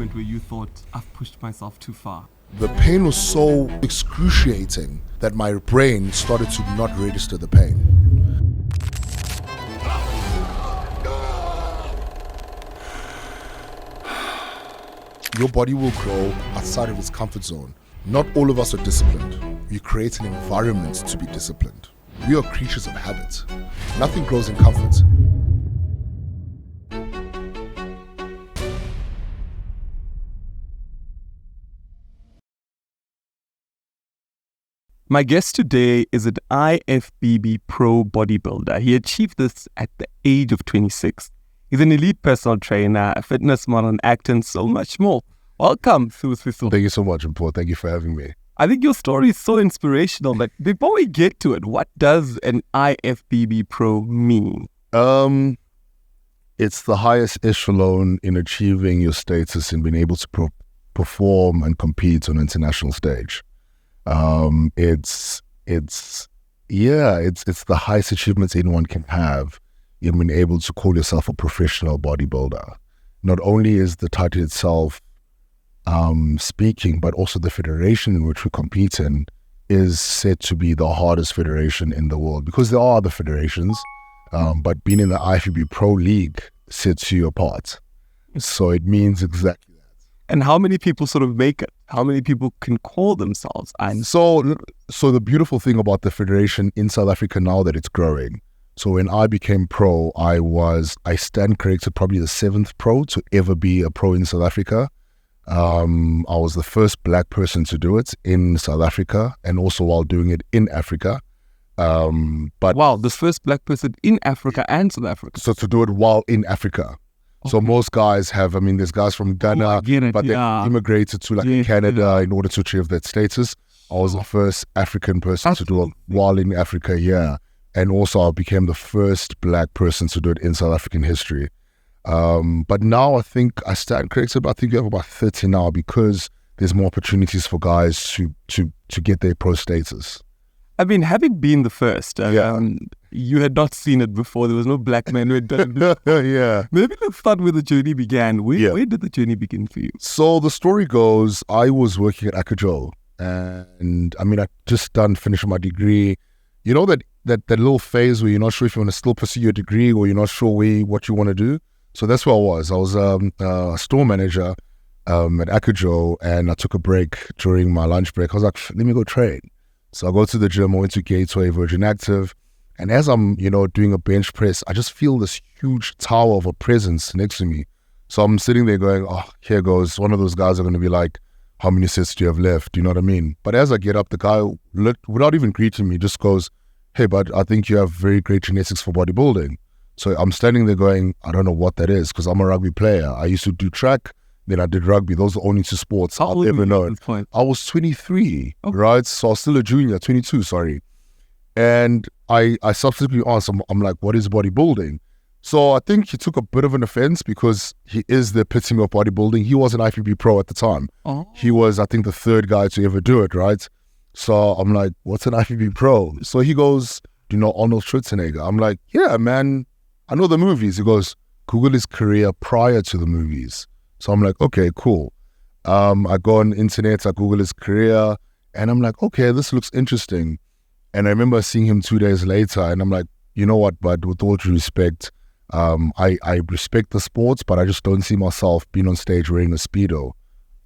moment where you thought, I've pushed myself too far? The pain was so excruciating that my brain started to not register the pain. Your body will grow outside of its comfort zone. Not all of us are disciplined. We create an environment to be disciplined. We are creatures of habit. Nothing grows in comfort. My guest today is an IFBB Pro bodybuilder. He achieved this at the age of 26. He's an elite personal trainer, a fitness model, an actor, and so much more. Welcome, Sibusiso. Thank you so much, Mpho. Thank you for having me. I think your story is so inspirational, but before we get to it, what does an IFBB Pro mean? It's the highest echelon in achieving your status and being able to perform and compete on an international stage. It's the highest achievements anyone can have in being able to call yourself a professional bodybuilder. Not only is the title itself speaking, but also the federation in which we compete in is said to be the hardest federation in the world, because there are other federations, but being in the IFBB Pro League sets you apart. So it means exactly that. And how many people sort of make it? How many people can call themselves? So the beautiful thing about the federation in South Africa now that it's growing. So when I became pro, I stand corrected, probably the 7th pro to ever be a pro in South Africa. I was the first black person to do it in South Africa, and also while doing it in Africa. But wow, the first black person in Africa and South Africa. So to do it while in Africa. So most guys have, there's guys from Ghana, but they immigrated to Canada in order to achieve that status. I was the first African person to do it while in Africa, and also I became the first black person to do it in South African history. But now I think I stand corrected, but I think you have about 30 now, because there's more opportunities for guys to get their pro status. Having been the first, you had not seen it before. There was no black man who had done it before. Maybe let's start where the journey began. Where did the journey begin for you? So the story goes, I was working at Akajo, and I just finished my degree. You know that little phase where you're not sure if you want to still pursue your degree or you're not sure what you want to do? So that's where I was. I was a store manager at Akajo, and I took a break during my lunch break. I was like, let me go train. So I go to the gym, I went to Gateway Virgin Active, and as I'm, doing a bench press, I just feel this huge tower of a presence next to me. So I'm sitting there going, oh, here goes. One of those guys are going to be like, how many sets do you have left? You know what I mean? But as I get up, the guy, without even greeting me, just goes, hey, bud, I think you have very great genetics for bodybuilding. So I'm standing there going, I don't know what that is, because I'm a rugby player. I used to do track, then I did rugby. Those are the only two sports I've ever known. I was 23, right? So I was still a junior, 22, sorry. And I subsequently asked him, I'm like, what is bodybuilding? So I think he took a bit of an offense, because he is the epitome of bodybuilding. He was an IFBB Pro at the time. He was, I think, the 3rd guy to ever do it, right? So I'm like, what's an IFBB Pro? So he goes, do you know Arnold Schwarzenegger? I'm like, yeah, man, I know the movies. He goes, Google his career prior to the movies. So I'm like, okay, cool. I go on the internet, I Google his career, and I'm like, okay, this looks interesting. And I remember seeing him 2 days later, and I'm like, you know what, bud, with all due respect, I respect the sports, but I just don't see myself being on stage wearing a Speedo.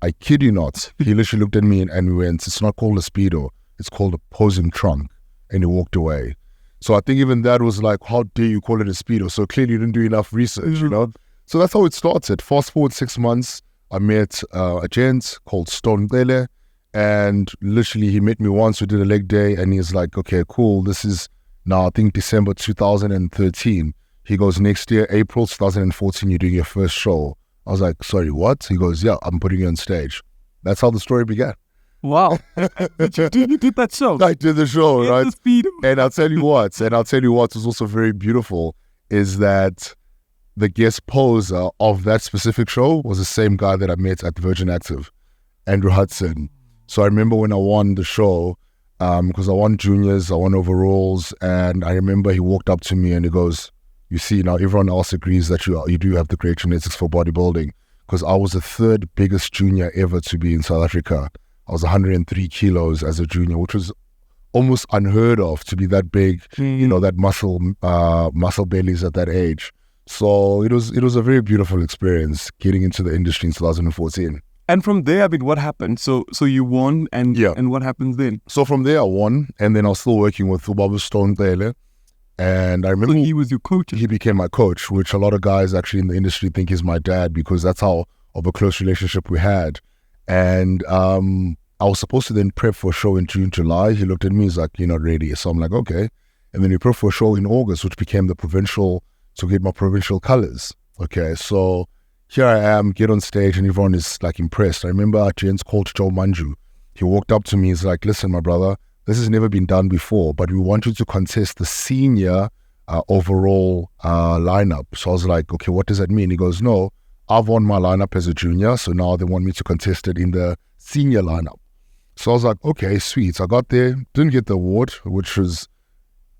I kid you not. He literally looked at me and we went, it's not called a Speedo, it's called a posing trunk. And he walked away. So I think even that was like, how dare you call it a Speedo? So clearly you didn't do enough research, So that's how it started. Fast forward 6 months, I met a gent called Stone Dele, and literally he met me once. We did a leg day, and he's like, okay, cool. This is now, I think, December 2013. He goes, next year, April 2014, you're doing your first show. I was like, sorry, what? He goes, yeah, I'm putting you on stage. That's how the story began. Wow. you did that show? I did the show, right? The Speedo. And I'll tell you what was also very beautiful is that the guest poser of that specific show was the same guy that I met at Virgin Active, Andrew Hudson. So I remember when I won the show, because I won juniors, I won overalls, and I remember he walked up to me and he goes, you see, now everyone else agrees that you do have the great genetics for bodybuilding. because I was the third biggest junior ever to be in South Africa. I was 103 kilos as a junior, which was almost unheard of to be that big, that muscle bellies at that age. So it was a very beautiful experience getting into the industry in 2014. And from there, I mean, what happened? So you won, and what happens then? So from there I won, and then I was still working with Ubaba Stone Tele. And I remember he was your coach. He became my coach, which a lot of guys actually in the industry think is my dad, because that's how of a close relationship we had. And I was supposed to then prep for a show in June, July. He looked at me, he's like, "You're not ready." So I'm like, okay. And then we prepped for a show in August, which became the provincial, to get my provincial colors. Okay, so here I am, get on stage, and everyone is like impressed. I remember our gents called Joe Manju. He walked up to me, he's like, "Listen, my brother, this has never been done before, but we want you to contest the senior overall lineup." So I was like, okay, what does that mean? He goes, "No, I've won my lineup as a junior, so now they want me to contest it in the senior lineup." So I was like, okay, sweet. I got there, didn't get the award, which was,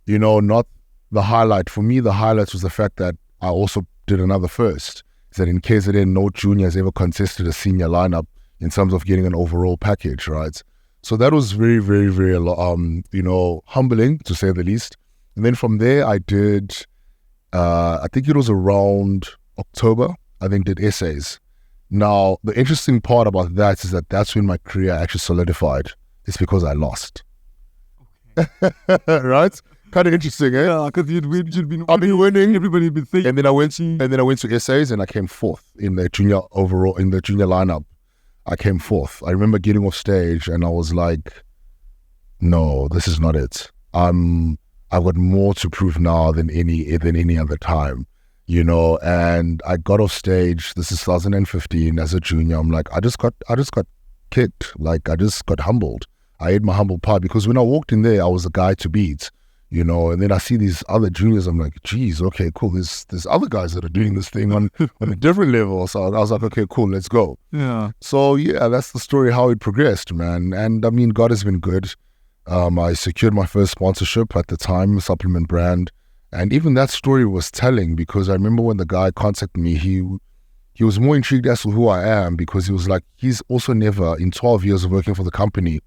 not the highlight. For me, the highlight was the fact that I also did another first. Is that in KZN, no junior has ever contested a senior lineup in terms of getting an overall package, right? So that was very, very, very, humbling, to say the least. And then from there, I did, I think it was around October, did essays. Now, the interesting part about that is that that's when my career actually solidified. It's because I lost. Okay. Right? Kind of interesting, eh? Yeah, because you'd been I've been winning. Everybody had been thinking. And then I went to essays, and I came fourth in the junior lineup. I came fourth. I remember getting off stage, and I was like, "No, this is not it. I've got more to prove now than any other time." And I got off stage. This is 2015 as a junior. I'm like, I just got kicked. Like, I just got humbled. I ate my humble pie, because when I walked in there, I was the guy to beat, and then I see these other juniors. I'm like, geez, okay, cool. There's other guys that are doing this thing on a different level. So I was like, okay, cool, let's go. Yeah. So yeah, that's the story, how it progressed, man. And I mean, God has been good. I secured my first sponsorship at the time, a supplement brand. And even that story was telling, because I remember when the guy contacted me, he was more intrigued as to who I am, because he was like, he's also never, in 12 years of working for the company,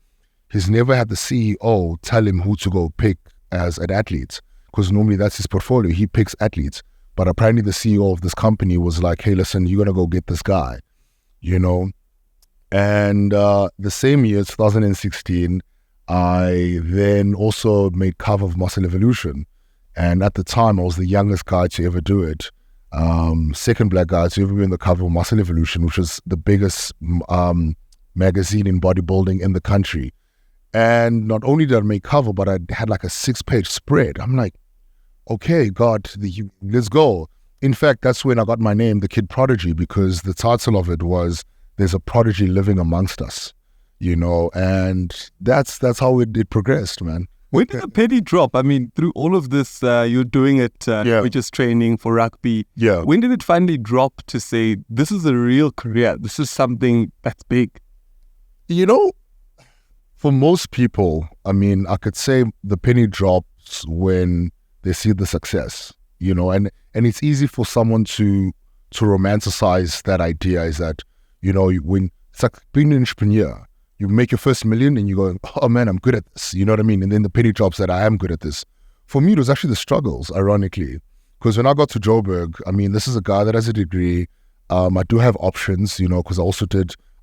he's never had the CEO tell him who to go pick as an athlete, because normally that's his portfolio. He picks athletes. But apparently the CEO of this company was like, "Hey, listen, you're going to go get this guy," And the same year, 2016, I then also made cover of Muscle Evolution. And at the time, I was the youngest guy to ever do it. Second black guy to ever be on the cover of Muscle Evolution, which was the biggest magazine in bodybuilding in the country. And not only did I make cover, but I had like a 6-page spread. I'm like, okay, God, let's go. In fact, that's when I got my name, The Kid Prodigy, because the title of it was, "There's a prodigy living amongst us," and that's how it progressed, man. When did the penny drop? I mean, through all of this, you're doing it, which is training for rugby. Yeah. When did it finally drop to say, this is a real career? This is something that's big? For most people, I mean, I could say the penny drops when they see the success, and it's easy for someone to romanticize that idea, is that, when it's like being an entrepreneur. You make your first million and you go, "Oh man, I'm good at this." You know what I mean? And then the penny drops that I am good at this. For me, it was actually the struggles, ironically. Because when I got to Joburg, I mean, this is a guy that has a degree. I do have options, because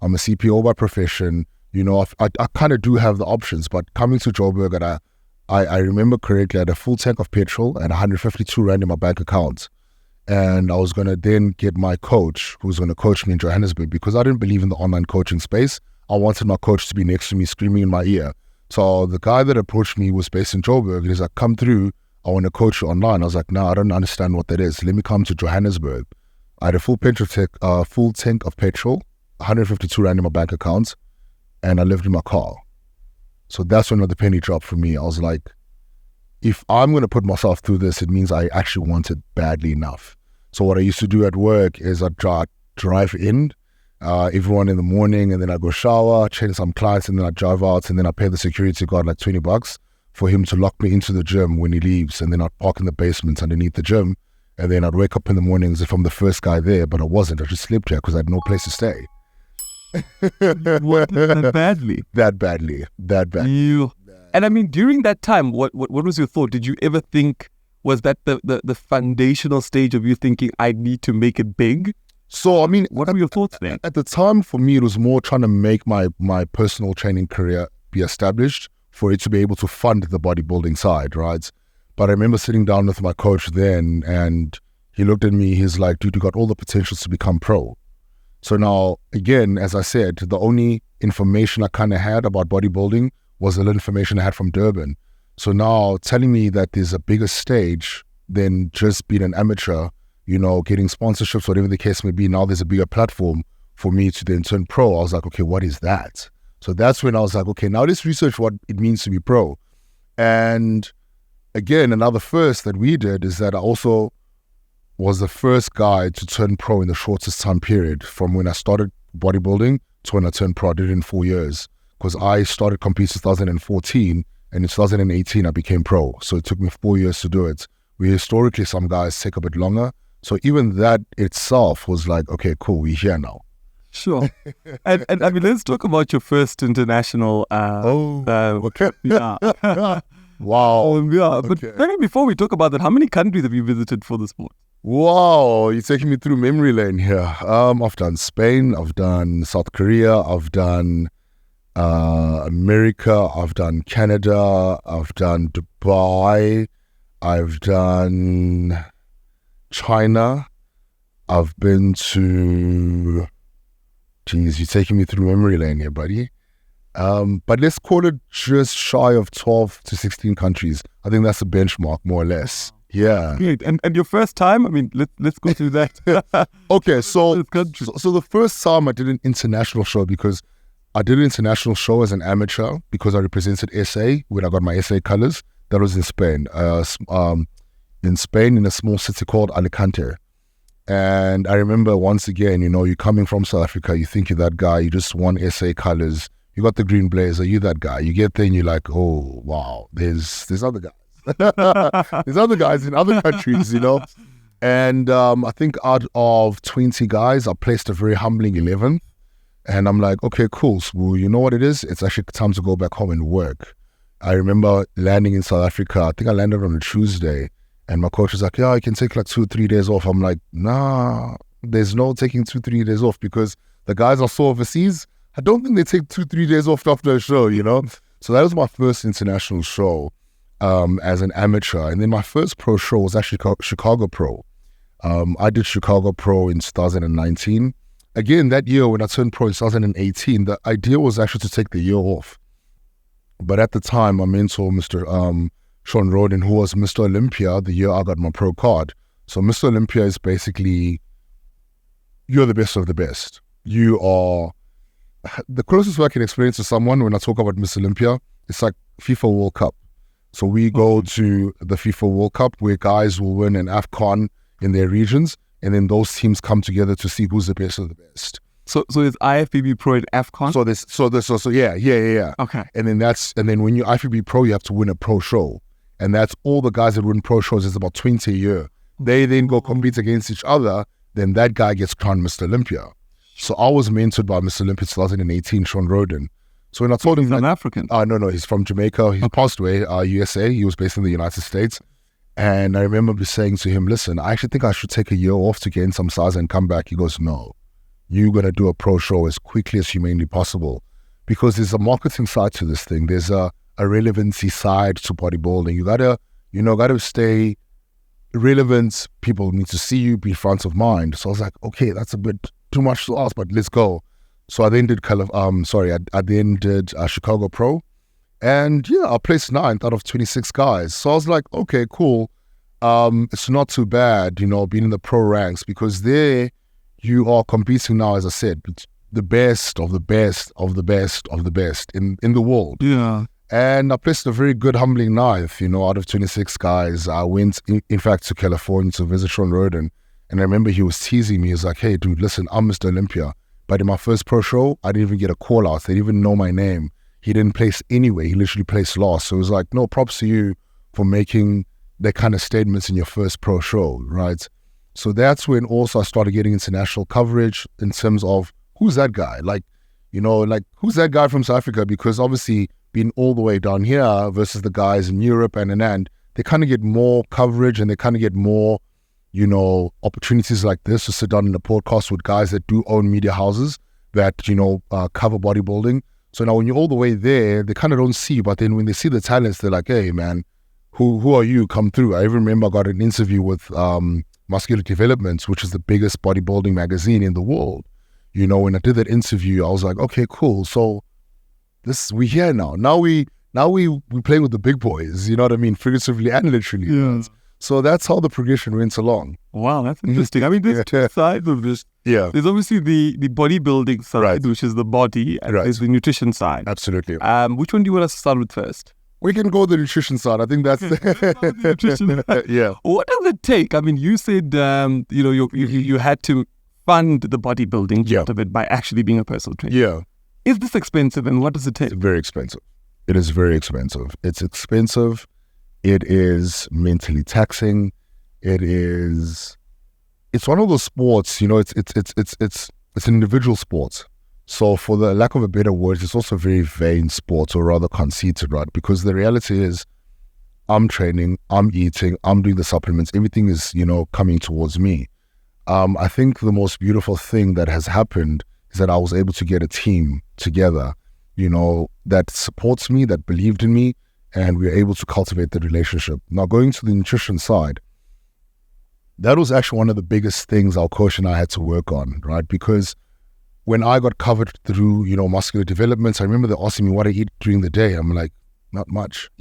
I'm a CPO by profession. I kind of do have the options. But coming to Joburg, and I remember correctly, I had a full tank of petrol and 152 Rand in my bank account. And I was going to then get my coach, who was going to coach me in Johannesburg, because I didn't believe in the online coaching space. I wanted my coach to be next to me, screaming in my ear. So the guy that approached me was based in Joburg. He's like, "Come through. I want to coach you online." I was like, "No, I don't understand what that is. Let me come to Johannesburg." I had a full tank of petrol, 152 Rand in my bank account, and I lived in my car. So that's when the penny dropped for me. I was like, if I'm going to put myself through this, it means I actually want it badly enough. So what I used to do at work is I'd drive in, everyone in the morning, and then I go shower, train some clients, and then I drive out, and then I pay the security guard like $20 for him to lock me into the gym when he leaves, and then I park in the basement underneath the gym, And then I'd wake up in the mornings if I'm the first guy there, but I wasn't. I just slept here because I had no place to stay. That badly? That badly. And I mean, during that time, what was your thought? Did you ever think, was that the foundational stage of you thinking, I need to make it big? So, I mean, what were your thoughts then? At the time, for me, it was more trying to make my personal training career be established for it to be able to fund the bodybuilding side, right? But I remember sitting down with my coach then, and he looked at me, he's like, dude, you got all the potentials to become pro. So now, again, as I said, the only information I kind of had about bodybuilding was the little information I had from Durban. So now telling me that there's a bigger stage than just being an amateur, you know, getting sponsorships, whatever the case may be, now there's a bigger platform for me to then turn pro. I was like, okay, what is that? So that's when I was like, okay, now let's research what it means to be pro. And again, another first that we did is that I also was the first guy to turn pro in the shortest time period from when I started bodybuilding to when I turned pro. I did it in 4 years because I started competing in 2014 and in 2018 I became pro. So it took me 4 years to do it. We historically, some guys take a bit longer. So even that itself was like, okay, cool, we're here now. Sure. and I mean, let's talk about your first international. Okay. Yeah. Wow. Yeah. But maybe before we talk about that, how many countries have you visited for the sport? Wow, you're taking me through memory lane here. I've done Spain, I've done South Korea, I've done America, I've done Canada, I've done Dubai, I've done China, I've been to... Jeez, you're taking me through memory lane here, buddy. But let's call it just shy of 12 to 16 countries. I think that's a benchmark, more or less. Yeah. Great. And your first time? I mean, let's go through that. Okay, so the first time I did an international show, because I did an international show as an amateur because I represented SA when I got my SA colors. That was in Spain. In Spain, in a small city called Alicante. And I remember once again, you know, you're coming from South Africa, you think you're that guy, you just won SA colors, you got the green blazer, you that guy. You get there and you're like, oh, wow, there's other guys. There's other guys in other countries, you know. And I think out of 20 guys, I placed a very humbling 11th. And I'm like, okay, cool. So you know what it is? It's actually time to go back home and work. I remember landing in South Africa. I think I landed on a Tuesday. And my coach was like, yeah, I can take like 2-3 days off. I'm like, nah, there's no taking 2-3 days off because the guys I saw overseas, I don't think they take 2-3 days off after a show, you know? So that was my first international show as an amateur. And then my first pro show was actually Chicago Pro. I did Chicago Pro in 2019. Again, that year when I turned pro in 2018, the idea was actually to take the year off. But at the time, my mentor, Mr. Sean Roden, who was Mr. Olympia the year I got my pro card. So Mr. Olympia is basically, you're the best of the best. You are, the closest way I can explain it to someone when I talk about Mr. Olympia, it's like FIFA World Cup. So we go to the FIFA World Cup where guys will win an AFCON in their regions, and then those teams come together to see who's the best of the best. So there's IFBB Pro and AFCON? So yeah. Okay. And then when you're IFBB Pro, you have to win a pro show. And that's all the guys that win pro shows. It's about 20 a year. They then go compete against each other. Then that guy gets crowned Mr. Olympia. So I was mentored by Mr. Olympia 2018, Sean Roden. So when I told him... He's an African? No, he's from Jamaica. He passed away, USA. He was based in the United States. And I remember saying to him, listen, I actually think I should take a year off to gain some size and come back. He goes, no, you're going to do a pro show as quickly as humanly possible. Because there's a marketing side to this thing. There's a relevancy side to bodybuilding. You gotta stay relevant. People need to see you, be front of mind. So I was like, okay, that's a bit too much to ask, but let's go. So I then did Chicago Pro, and yeah, I placed 9th out of 26 guys. So I was like, okay, cool. It's not too bad, you know, being in the pro ranks, because there you are competing now, as I said, the best of the best of the best of the best in the world. Yeah. And I placed a very good, humbling 9th, you know, out of 26 guys. I went, in fact, to California to visit Sean Roden. And I remember he was teasing me. He was like, hey, dude, listen, I'm Mr. Olympia. But in my first pro show, I didn't even get a call out. They didn't even know my name. He didn't place anyway. He literally placed last. So it was like, no, props to you for making their kind of statements in your first pro show, right? So that's when also I started getting international coverage in terms of who's that guy? Like, who's that guy from South Africa? Because obviously being all the way down here versus the guys in Europe and they kind of get more coverage and they kind of get more, opportunities like this to sit down in a podcast with guys that do own media houses that, cover bodybuilding. So now when you're all the way there, they kind of don't see you. But then when they see the talents, they're like, hey, man, who are you? Come through. I even remember I got an interview with Muscular Development, which is the biggest bodybuilding magazine in the world. When I did that interview, I was like, okay, cool. So we here now. Now we playing with the big boys, you know what I mean? Figuratively and literally. Yeah. So that's how the progression went along. Wow, that's interesting. I mean, there's two sides of this. Yeah. There's obviously the bodybuilding side, Right. which is the body, and there's the nutrition side. Absolutely. Which one do you want us to start with first? We can go the nutrition side. I think that's The nutrition side. yeah. What does it take? I mean, you said you had to fund the bodybuilding part of it by actually being a personal trainer. Yeah. Is this expensive, and what does it take? It's very expensive. It is very expensive. It's expensive. It is mentally taxing. It's one of those sports, it's an individual sport. So for the lack of a better word, it's also a very vain sport, or rather conceited, right? Because the reality is I'm training, I'm eating, I'm doing the supplements, everything is, coming towards me. I think the most beautiful thing that has happened is that I was able to get a team together, that supports me, that believed in me, and we were able to cultivate the relationship. Now, going to the nutrition side, that was actually one of the biggest things our coach and I had to work on, right? Because when I got covered through, muscular developments, I remember they asking me what I eat during the day. I'm like, not much,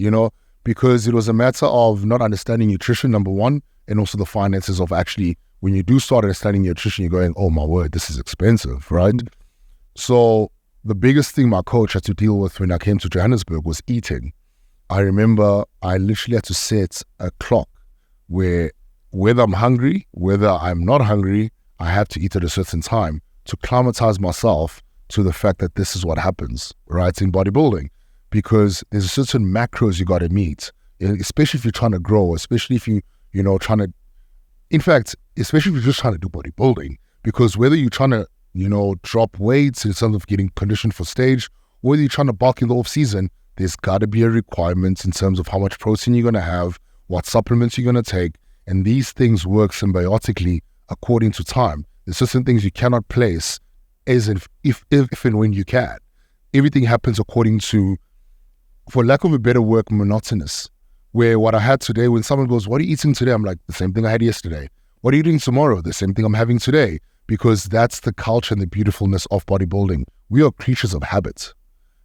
because it was a matter of not understanding nutrition, number one, and also the finances of actually, when you do start understanding nutrition, you're going, oh my word, this is expensive, right? Mm-hmm. So the biggest thing my coach had to deal with when I came to Johannesburg was eating. I remember I literally had to set a clock where whether I'm hungry, whether I'm not hungry, I have to eat at a certain time to climatize myself to the fact that this is what happens, right, in bodybuilding. Because there's certain macros you got to meet, especially if you're trying to grow, especially if especially if you're just trying to do bodybuilding. Because whether you're trying to, drop weights in terms of getting conditioned for stage, or whether you're trying to bulk in the off season, there's got to be a requirement in terms of how much protein you're going to have, what supplements you're going to take, and these things work symbiotically according to time. There's certain things you cannot place as if and when you can. Everything happens according to, for lack of a better word, monotonous. Where what I had today, when someone goes, what are you eating today? I'm like, the same thing I had yesterday. What are you doing tomorrow? The same thing I'm having today. Because that's the culture and the beautifulness of bodybuilding. We are creatures of habit.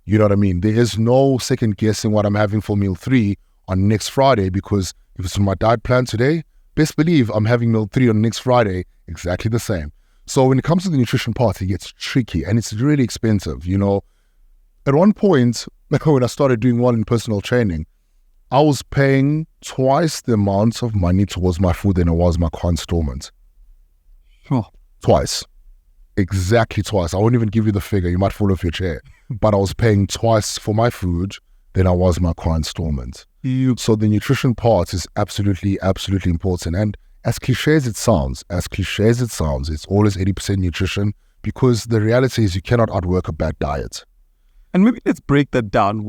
You know what I mean? There is no second guessing what I'm having for meal 3 on next Friday, because if it's on my diet plan today, best believe I'm having meal 3 on next Friday, exactly the same. So when it comes to the nutrition part, it gets tricky and it's really expensive. At one point, when I started doing well in personal training, I was paying twice the amount of money towards my food than it was my car installment. Sure. Twice. Exactly twice. I won't even give you the figure. You might fall off your chair. But I was paying twice for my food than I was my car installment. So the nutrition part is absolutely, absolutely important. And as cliche as it sounds, it's always 80% nutrition, because the reality is you cannot outwork a bad diet. And maybe let's break that down.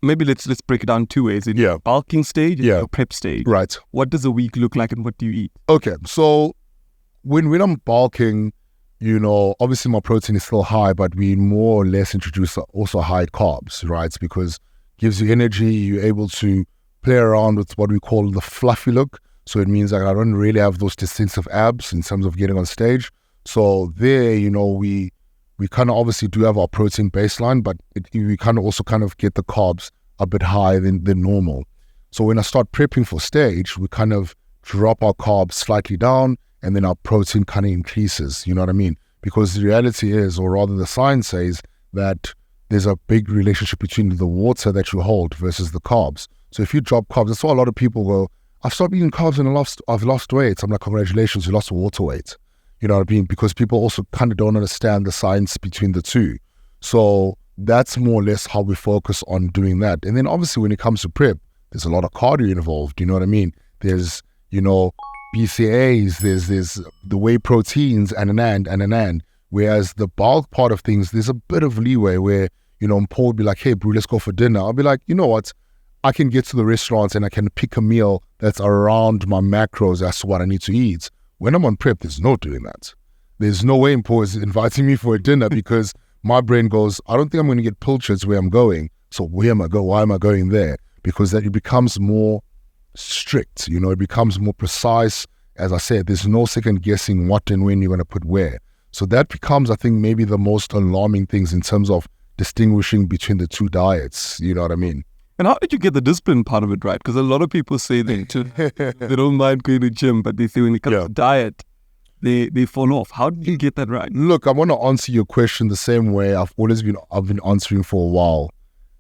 Maybe let's break it down 2 ways. In your bulking stage and your prep stage. Right. What does a week look like and what do you eat? Okay, so when I'm bulking, obviously my protein is still high, but we more or less introduce also high carbs, right? Because it gives you energy, you're able to play around with what we call the fluffy look. So it means that I don't really have those distinctive abs in terms of getting on stage. So there, we kind of obviously do have our protein baseline, but we kind of also kind of get the carbs a bit higher than normal. So when I start prepping for stage, we kind of drop our carbs slightly down, and then our protein kind of increases, you know what I mean? Because the reality is, or rather the science says, that there's a big relationship between the water that you hold versus the carbs. So if you drop carbs, that's why a lot of people go, I've stopped eating carbs and I've lost weight. I'm like, congratulations, you lost water weight. You know what I mean? Because people also kind of don't understand the science between the two. So that's more or less how we focus on doing that. And then obviously when it comes to prep, There's a lot of cardio involved. You know what I mean? There's, BCAAs, there's the whey proteins and. Whereas the bulk part of things, there's a bit of leeway where, Mpho would be like, hey, bro, let's go for dinner. I'll be like, you know what? I can get to the restaurant and I can pick a meal that's around my macros as to what I need to eat. When I'm on prep, there's no doing that. There's no way Mpho is inviting me for a dinner because my brain goes, I don't think I'm going to get pilchards where I'm going. So where am I going? Why am I going there? Because that it becomes more strict, it becomes more precise. As I said, there's no second guessing what and when you're going to put where. So that becomes, I think, maybe the most alarming things in terms of distinguishing between the two diets. You know what I mean? And how did you get the discipline part of it right? Because a lot of people say they don't mind going to the gym, but they say when it comes to diet, they fall off. How did you get that right? Look, I want to answer your question the same way I've been answering for a while.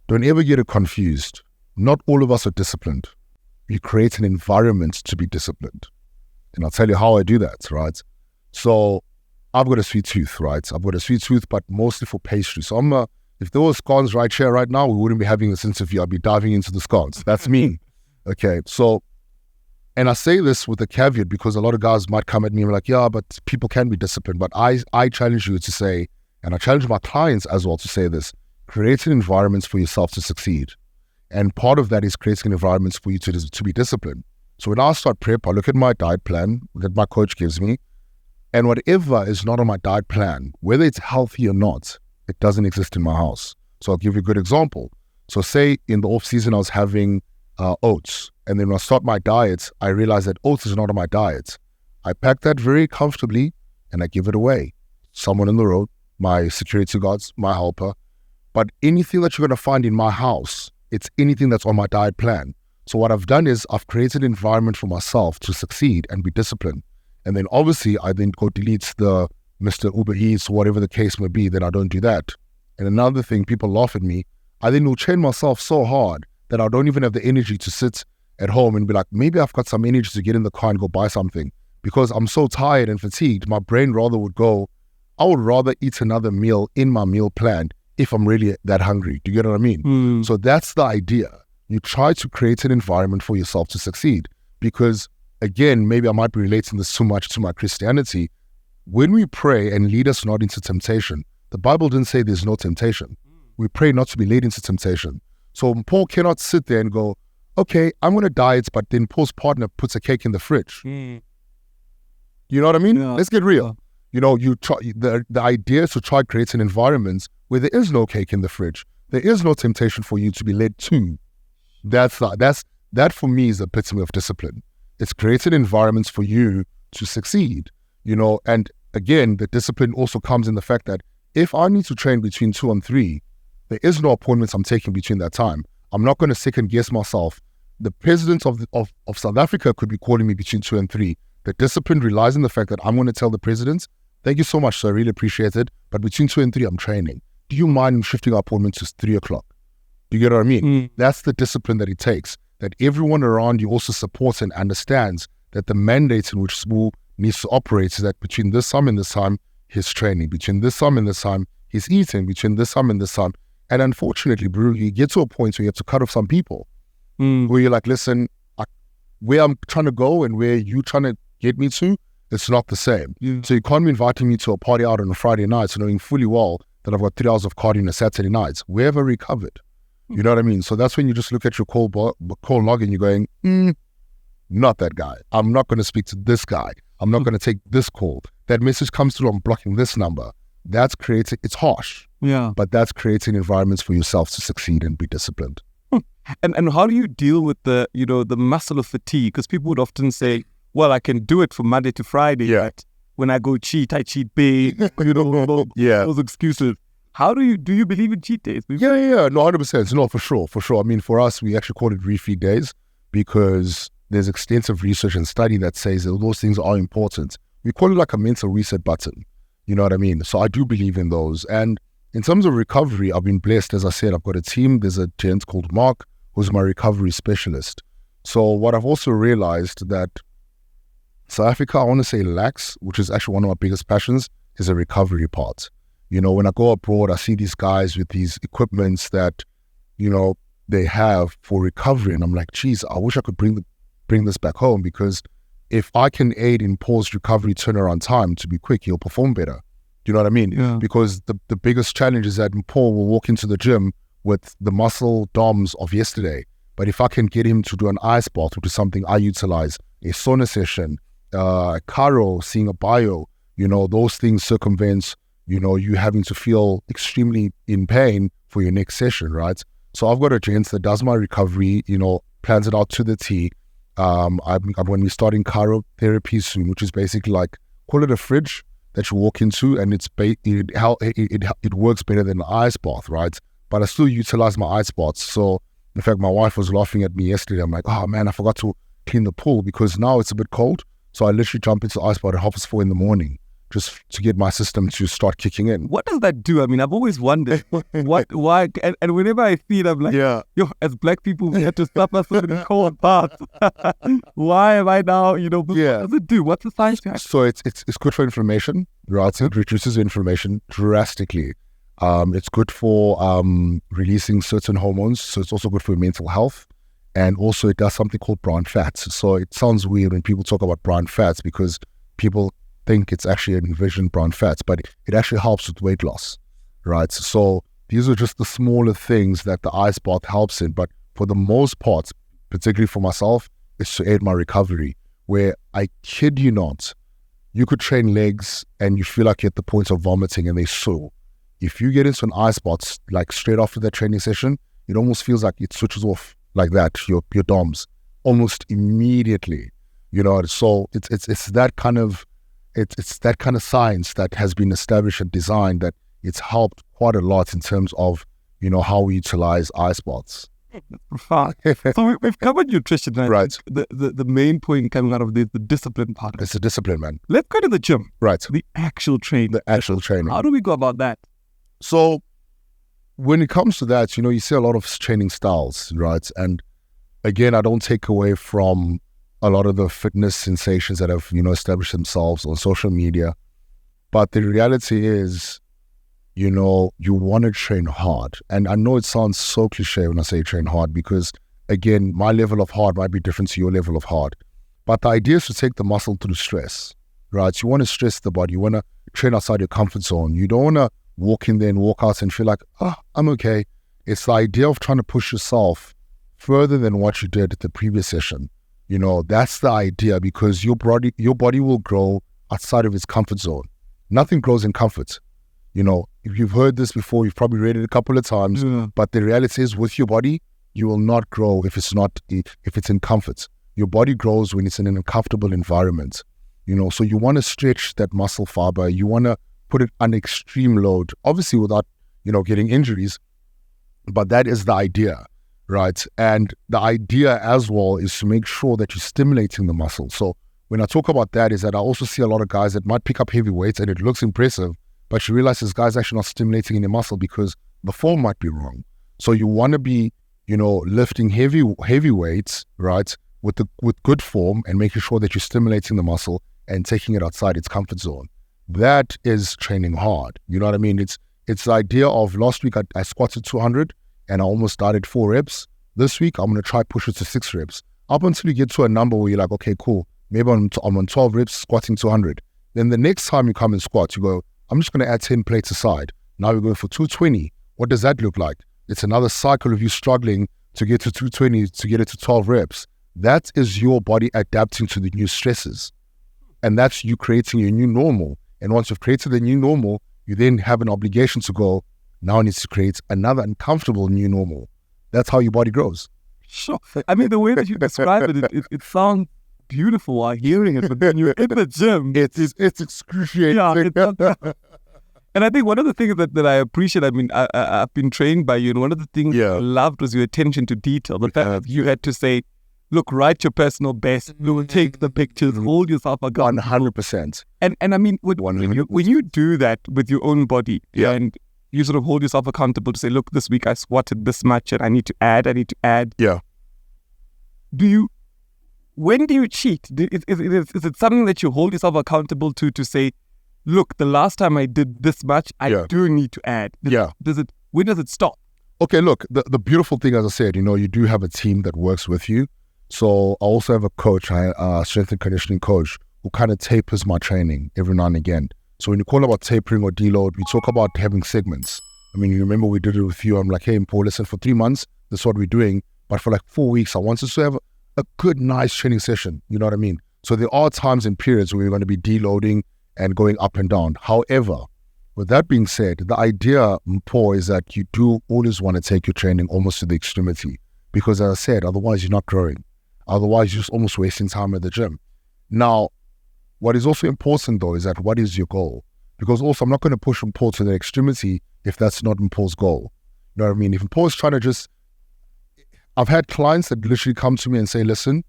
Don't ever get it confused. Not all of us are disciplined. You create an environment to be disciplined. And I'll tell you how I do that, right? So I've got a sweet tooth, right? I've got a sweet tooth, but mostly for pastry. So if there were scones right here, right now, we wouldn't be having this interview. I'd be diving into the scones. That's me. Okay, so, and I say this with a caveat because a lot of guys might come at me and be like, yeah, but people can be disciplined. But I challenge you to say, and I challenge my clients as well to say this, creating environments for yourself to succeed. And part of that is creating environments for you to be disciplined. So when I start prep, I look at my diet plan that my coach gives me, and whatever is not on my diet plan, whether it's healthy or not, it doesn't exist in my house. So I'll give you a good example. So say in the off season, I was having oats. And then when I start my diet, I realize that oats is not on my diet. I pack that very comfortably and I give it away. Someone in the road, my security guards, my helper. But anything that you're going to find in my house, it's anything that's on my diet plan. So what I've done is I've created an environment for myself to succeed and be disciplined. And then obviously I then go delete the Mr. Uber Eats, whatever the case may be, then I don't do that. And another thing, people laugh at me. I then will train myself so hard that I don't even have the energy to sit at home and be like, maybe I've got some energy to get in the car and go buy something. Because I'm so tired and fatigued, my brain rather would go, I would rather eat another meal in my meal plan if I'm really that hungry. Do you get what I mean? So that's the idea. You try to create an environment for yourself to succeed. Because again, maybe I might be relating this too much to my Christianity. When we pray and lead us not into temptation, the Bible didn't say there's no temptation. We pray not to be led into temptation. So Paul cannot sit there and go, okay, I'm going to diet, but then Paul's partner puts a cake in the fridge. You know what I mean? Yeah. Let's get real. You try, the idea is to try creating environments where there is no cake in the fridge. There is no temptation for you to be led to. That for me is the epitome of discipline. It's creating environments for you to succeed, and again, the discipline also comes in the fact that if I need to train between 2 and 3, there is no appointments I'm taking between that time. I'm not going to second guess myself. The president of South Africa could be calling me between 2 and 3. The discipline relies on the fact that I'm going to tell the president, thank you so much, sir, I really appreciate it, but between 2 and 3, I'm training. Do you mind shifting our appointment to 3 o'clock? Do you get what I mean? That's the discipline that it takes, that everyone around you also supports and understands that the mandate in which school needs to operate is that between this time and this time, he's training. Between this time and this time, he's eating. Between this time and this time. And unfortunately, bro, you get to a point where you have to cut off some people. Where you're like, listen, where I'm trying to go and where you're trying to get me to, it's not the same. So you can't be inviting me to a party out on a Friday night, knowing fully well that I've got 3 hours of cardio on a Saturday night. Where have I recovered? You know what I mean? So that's when you just look at your call log and you're going, not that guy. I'm not going to speak to this guy. I'm not going to take this call. That message comes through, I'm blocking this number. That's creating, it's harsh. Yeah. But that's creating environments for yourself to succeed and be disciplined. And how do you deal with the muscle of fatigue? Because people would often say, well, I can do it from Monday to Friday, but when I go cheat, I cheat big, those excuses. How do you believe in cheat days? Yeah, no, 100%. No, for sure. I mean, for us, we actually call it refeed days because there's extensive research and study that says that those things are important. We call it like a mental reset button. You know what I mean? So I do believe in those. And in terms of recovery, I've been blessed. As I said, I've got a team. There's a gent called Mark, who's my recovery specialist. So what I've also realized that South Africa, I want to say lacks, which is actually one of my biggest passions, is a recovery part. When I go abroad, I see these guys with these equipments that, they have for recovery. And I'm like, geez, I wish I could bring this back home, because if I can aid in Paul's recovery turnaround time to be quick, he'll perform better. Do you know what I mean? Yeah. Because the biggest challenge is that Paul will walk into the gym with the muscle DOMs of yesterday. But if I can get him to do an ice bath, which is something I utilize, a sauna session, Caro, seeing a bio, those things circumvents, you having to feel extremely in pain for your next session, right? So I've got a gent that does my recovery, plans it out to the T. I'm when we're starting Caro therapy soon, which is basically like, call it a fridge that you walk into, and it works better than an ice bath, right? But I still utilize my ice baths. So in fact, my wife was laughing at me yesterday. I'm like, oh man, I forgot to clean the pool because now it's a bit cold. So I literally jump into the ice bath at 4:30 in the morning just to get my system to start kicking in. What does that do? I mean, I've always wondered why, and whenever I see it, I'm like, yo, as black people, we had to suffer so many cold baths. Why am I now, What does it do? What's the science behind it? So it's good for inflammation, right? It reduces inflammation drastically. It's good for releasing certain hormones. So it's also good for mental health. And also it does something called brown fats. So it sounds weird when people talk about brown fats, because people think it's actually an envisioned brown fats, but it actually helps with weight loss, right? So these are just the smaller things that the ice bath helps in. But for the most part, particularly for myself, it's to aid my recovery, where I kid you not, you could train legs and you feel like you're at the point of vomiting and they're sore. If you get into an ice bath, like straight after that training session, it almost feels like it switches off like that, your DOMs, almost immediately, So it's that kind of science that has been established and designed, that it's helped quite a lot in terms of how we utilize ice baths. So we've covered nutrition, right? The main point coming out of this, the discipline part. It's a discipline, man. Let's go to the gym, right? The actual training. The actual training. How do we go about that? So when it comes to that, you see a lot of training styles, right? And again, I don't take away from a lot of the fitness sensations that have, established themselves on social media. But the reality is, you want to train hard. And I know it sounds so cliche when I say train hard, because again, my level of hard might be different to your level of hard. But the idea is to take the muscle through stress, right? You want to stress the body. You want to train outside your comfort zone. You don't want to walk in there and walk out and feel like, I'm okay. It's the idea of trying to push yourself further than what you did at the previous session. That's the idea, because your body will grow outside of its comfort zone. Nothing grows in comfort. If you've heard this before, you've probably read it a couple of times, but the reality is, with your body, you will not grow if it's in comfort. Your body grows when it's in an uncomfortable environment. So you want to stretch that muscle fiber. You want to put it on extreme load, obviously without, getting injuries. But that is the idea, right? And the idea as well is to make sure that you're stimulating the muscle. So when I talk about that, is that I also see a lot of guys that might pick up heavy weights and it looks impressive, but you realize this guy's actually not stimulating any muscle because the form might be wrong. So you want to be, lifting heavy weights, right, with good form, and making sure that you're stimulating the muscle and taking it outside its comfort zone. That is training hard. You know what I mean? It's the idea of, last week I squatted 200 and I almost started 4 reps. This week I'm going to try push it to 6 reps, up until you get to a number where you're like, okay, cool, maybe I'm on 12 reps squatting 200. Then the next time you come and squat, you go, I'm just going to add 10 plates aside. Now we're going for 220. What does that look like? It's another cycle of you struggling to get to 220 to get it to 12 reps. That is your body adapting to the new stresses. And that's you creating your new normal. And once you've created the new normal, you then have an obligation to go, now I need to create another uncomfortable new normal. That's how your body grows. Sure. I mean, the way that you describe it sounds beautiful while hearing it, but when you're in the gym, it's excruciating. Yeah, and I think one of the things that I appreciate, I mean, I've been trained by you, and one of the things I loved was your attention to detail. The fact that you had to say, look, write your personal best, take the pictures, hold yourself accountable. 100%. And I mean, when you do that with your own body, and you sort of hold yourself accountable to say, look, this week I squatted this much and I need to add. Yeah. When do you cheat? Is it something that you hold yourself accountable to say, look, the last time I did this much, I do need to add? When does it stop? Okay, look, the beautiful thing, as I said, you do have a team that works with you. So I also have a coach, a strength and conditioning coach, who kind of tapers my training every now and again. So when you call about tapering or deload, we talk about having segments. I mean, you remember we did it with you. I'm like, hey, Mpho, listen, for 3 months, this is what we're doing. But for like 4 weeks, I want us to have a good, nice training session. You know what I mean? So there are times and periods where we're going to be deloading and going up and down. However, with that being said, the idea, Mpho, is that you do always want to take your training almost to the extremity. Because as I said, otherwise you're not growing. Otherwise, you're just almost wasting time at the gym. Now, what is also important though is that what is your goal? Because also I'm not going to push Mpho to the extremity if that's not Mpho's goal. You know what I mean? If Mpho is trying to I've had clients that literally come to me and say, listen,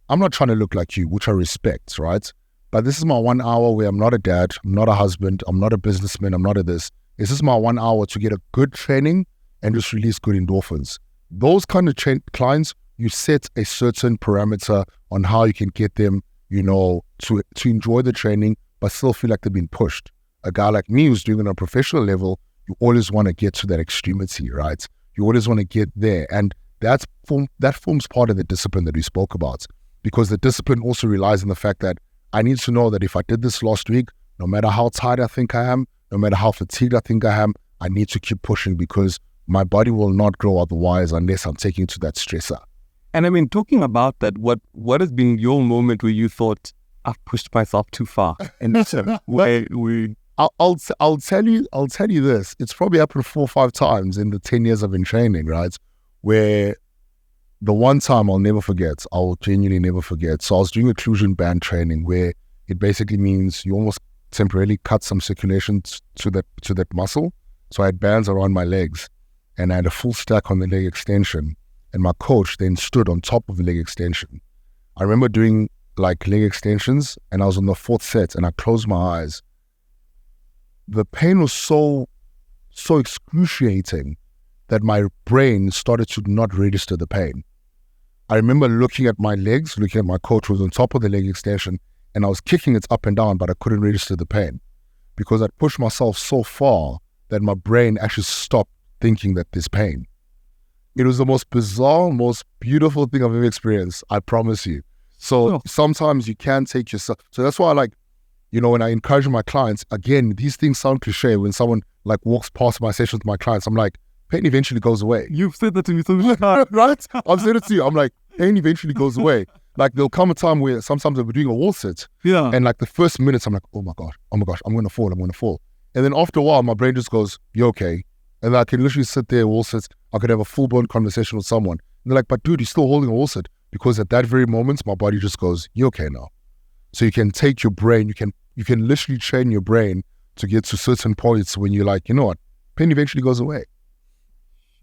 I'm not trying to look like you, which I respect, right? But this is my 1 hour where I'm not a dad, I'm not a husband, I'm not a businessman, I'm not a this. This is my 1 hour to get a good training and just release good endorphins. Those kind of clients, you set a certain parameter on how you can get them, to enjoy the training, but still feel like they've been pushed. A guy like me who's doing it on a professional level, you always want to get to that extremity, right? You always want to get there. And that forms part of the discipline that we spoke about, because the discipline also relies on the fact that I need to know that if I did this last week, no matter how tired I think I am, no matter how fatigued I think I am, I need to keep pushing because my body will not grow otherwise unless I'm taking to that stressor. And I mean, talking about that, what has been your moment where you thought, I've pushed myself too far? And I'll tell you this. It's probably happened 4 or 5 times in the 10 years I've been training, right? Where the one time I'll genuinely never forget. So I was doing occlusion band training where it basically means you almost temporarily cut some circulation to that muscle. So I had bands around my legs and I had a full stack on the leg extension. And my coach then stood on top of the leg extension. I remember doing like leg extensions and I was on the 4th set and I closed my eyes. The pain was so excruciating that my brain started to not register the pain. I remember looking at my legs, looking at my coach who was on top of the leg extension, and I was kicking it up and down, but I couldn't register the pain because I'd pushed myself so far that my brain actually stopped thinking that there's pain. It was the most bizarre, most beautiful thing I've ever experienced, I promise you. So sometimes you can take yourself. So that's why when I encourage my clients, again, these things sound cliche. When someone walks past my sessions with my clients, I'm like, pain eventually goes away. You've said that to me so many times. Right? I've said it to you. I'm like, pain eventually goes away. There'll come a time where sometimes we're doing a wall sit. Yeah. And the first minutes, I'm like, oh my gosh, I'm going to fall. And then after a while, my brain just goes, you're okay. And I can literally sit there, wall sit. I could have a full-blown conversation with someone. And they're like, but dude, you're still holding a wall sit. Because at that very moment, my body just goes, you're okay now. So you can take your brain, you can literally train your brain to get to certain points when you're like, you know what, pain eventually goes away.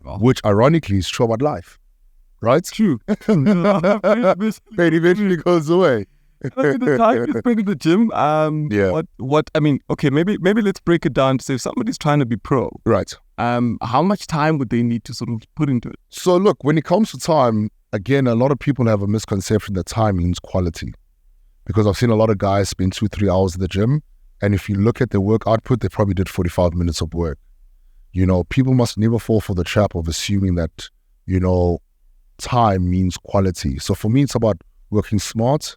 Wow. Which ironically is true about life, right? True. Pain eventually goes away. The time you spend in the gym, maybe let's break it down to say if somebody's trying to be pro. Right. How much time would they need to sort of put into it? So look, when it comes to time, again, a lot of people have a misconception that time means quality. Because I've seen a lot of guys spend 2-3 hours at the gym, and if you look at their work output, they probably did 45 minutes of work. People must never fall for the trap of assuming that, time means quality. So for me, it's about working smart,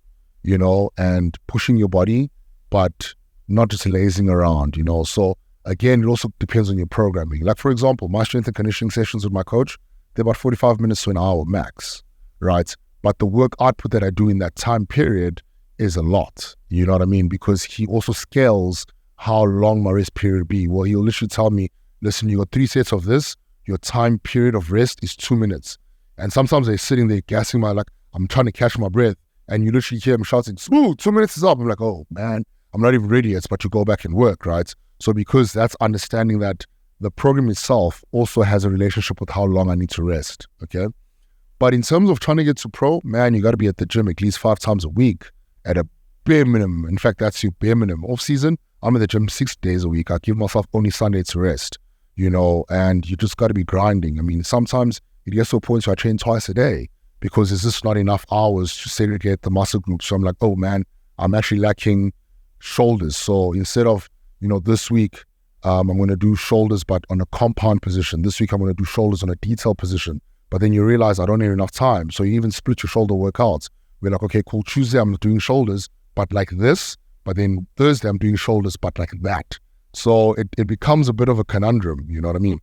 and pushing your body, but not just lazing around, So again, it also depends on your programming. For example, my strength and conditioning sessions with my coach, they're about 45 minutes to an hour max, right? But the work output that I do in that time period is a lot, you know what I mean? Because he also scales how long my rest period be. Well, he'll literally tell me, listen, you got 3 sets of this, your time period of rest is 2 minutes. And sometimes they're sitting there gassing I'm trying to catch my breath, and you literally hear him shouting, smooth, 2 minutes is up. I'm like, oh man, I'm not even ready yet, but you go back and work, right? So because that's understanding that the program itself also has a relationship with how long I need to rest, okay? But in terms of trying to get to pro, man, you got to be at the gym at least 5 times a week at a bare minimum. In fact, that's your bare minimum. Off season, I'm at the gym 6 days a week. I give myself only Sunday to rest, and you just got to be grinding. I mean, sometimes it gets to a point where I train twice a day because there's just not enough hours to segregate the muscle groups. So I'm like, oh man, I'm actually lacking shoulders. So instead of, this week, I'm going to do shoulders, but on a compound position. This week, I'm going to do shoulders on a detailed position. But then you realize I don't have enough time. So you even split your shoulder workouts. We're like, okay, cool. Tuesday, I'm doing shoulders, but like this. But then Thursday, I'm doing shoulders, but like that. So it becomes a bit of a conundrum. You know what I mean?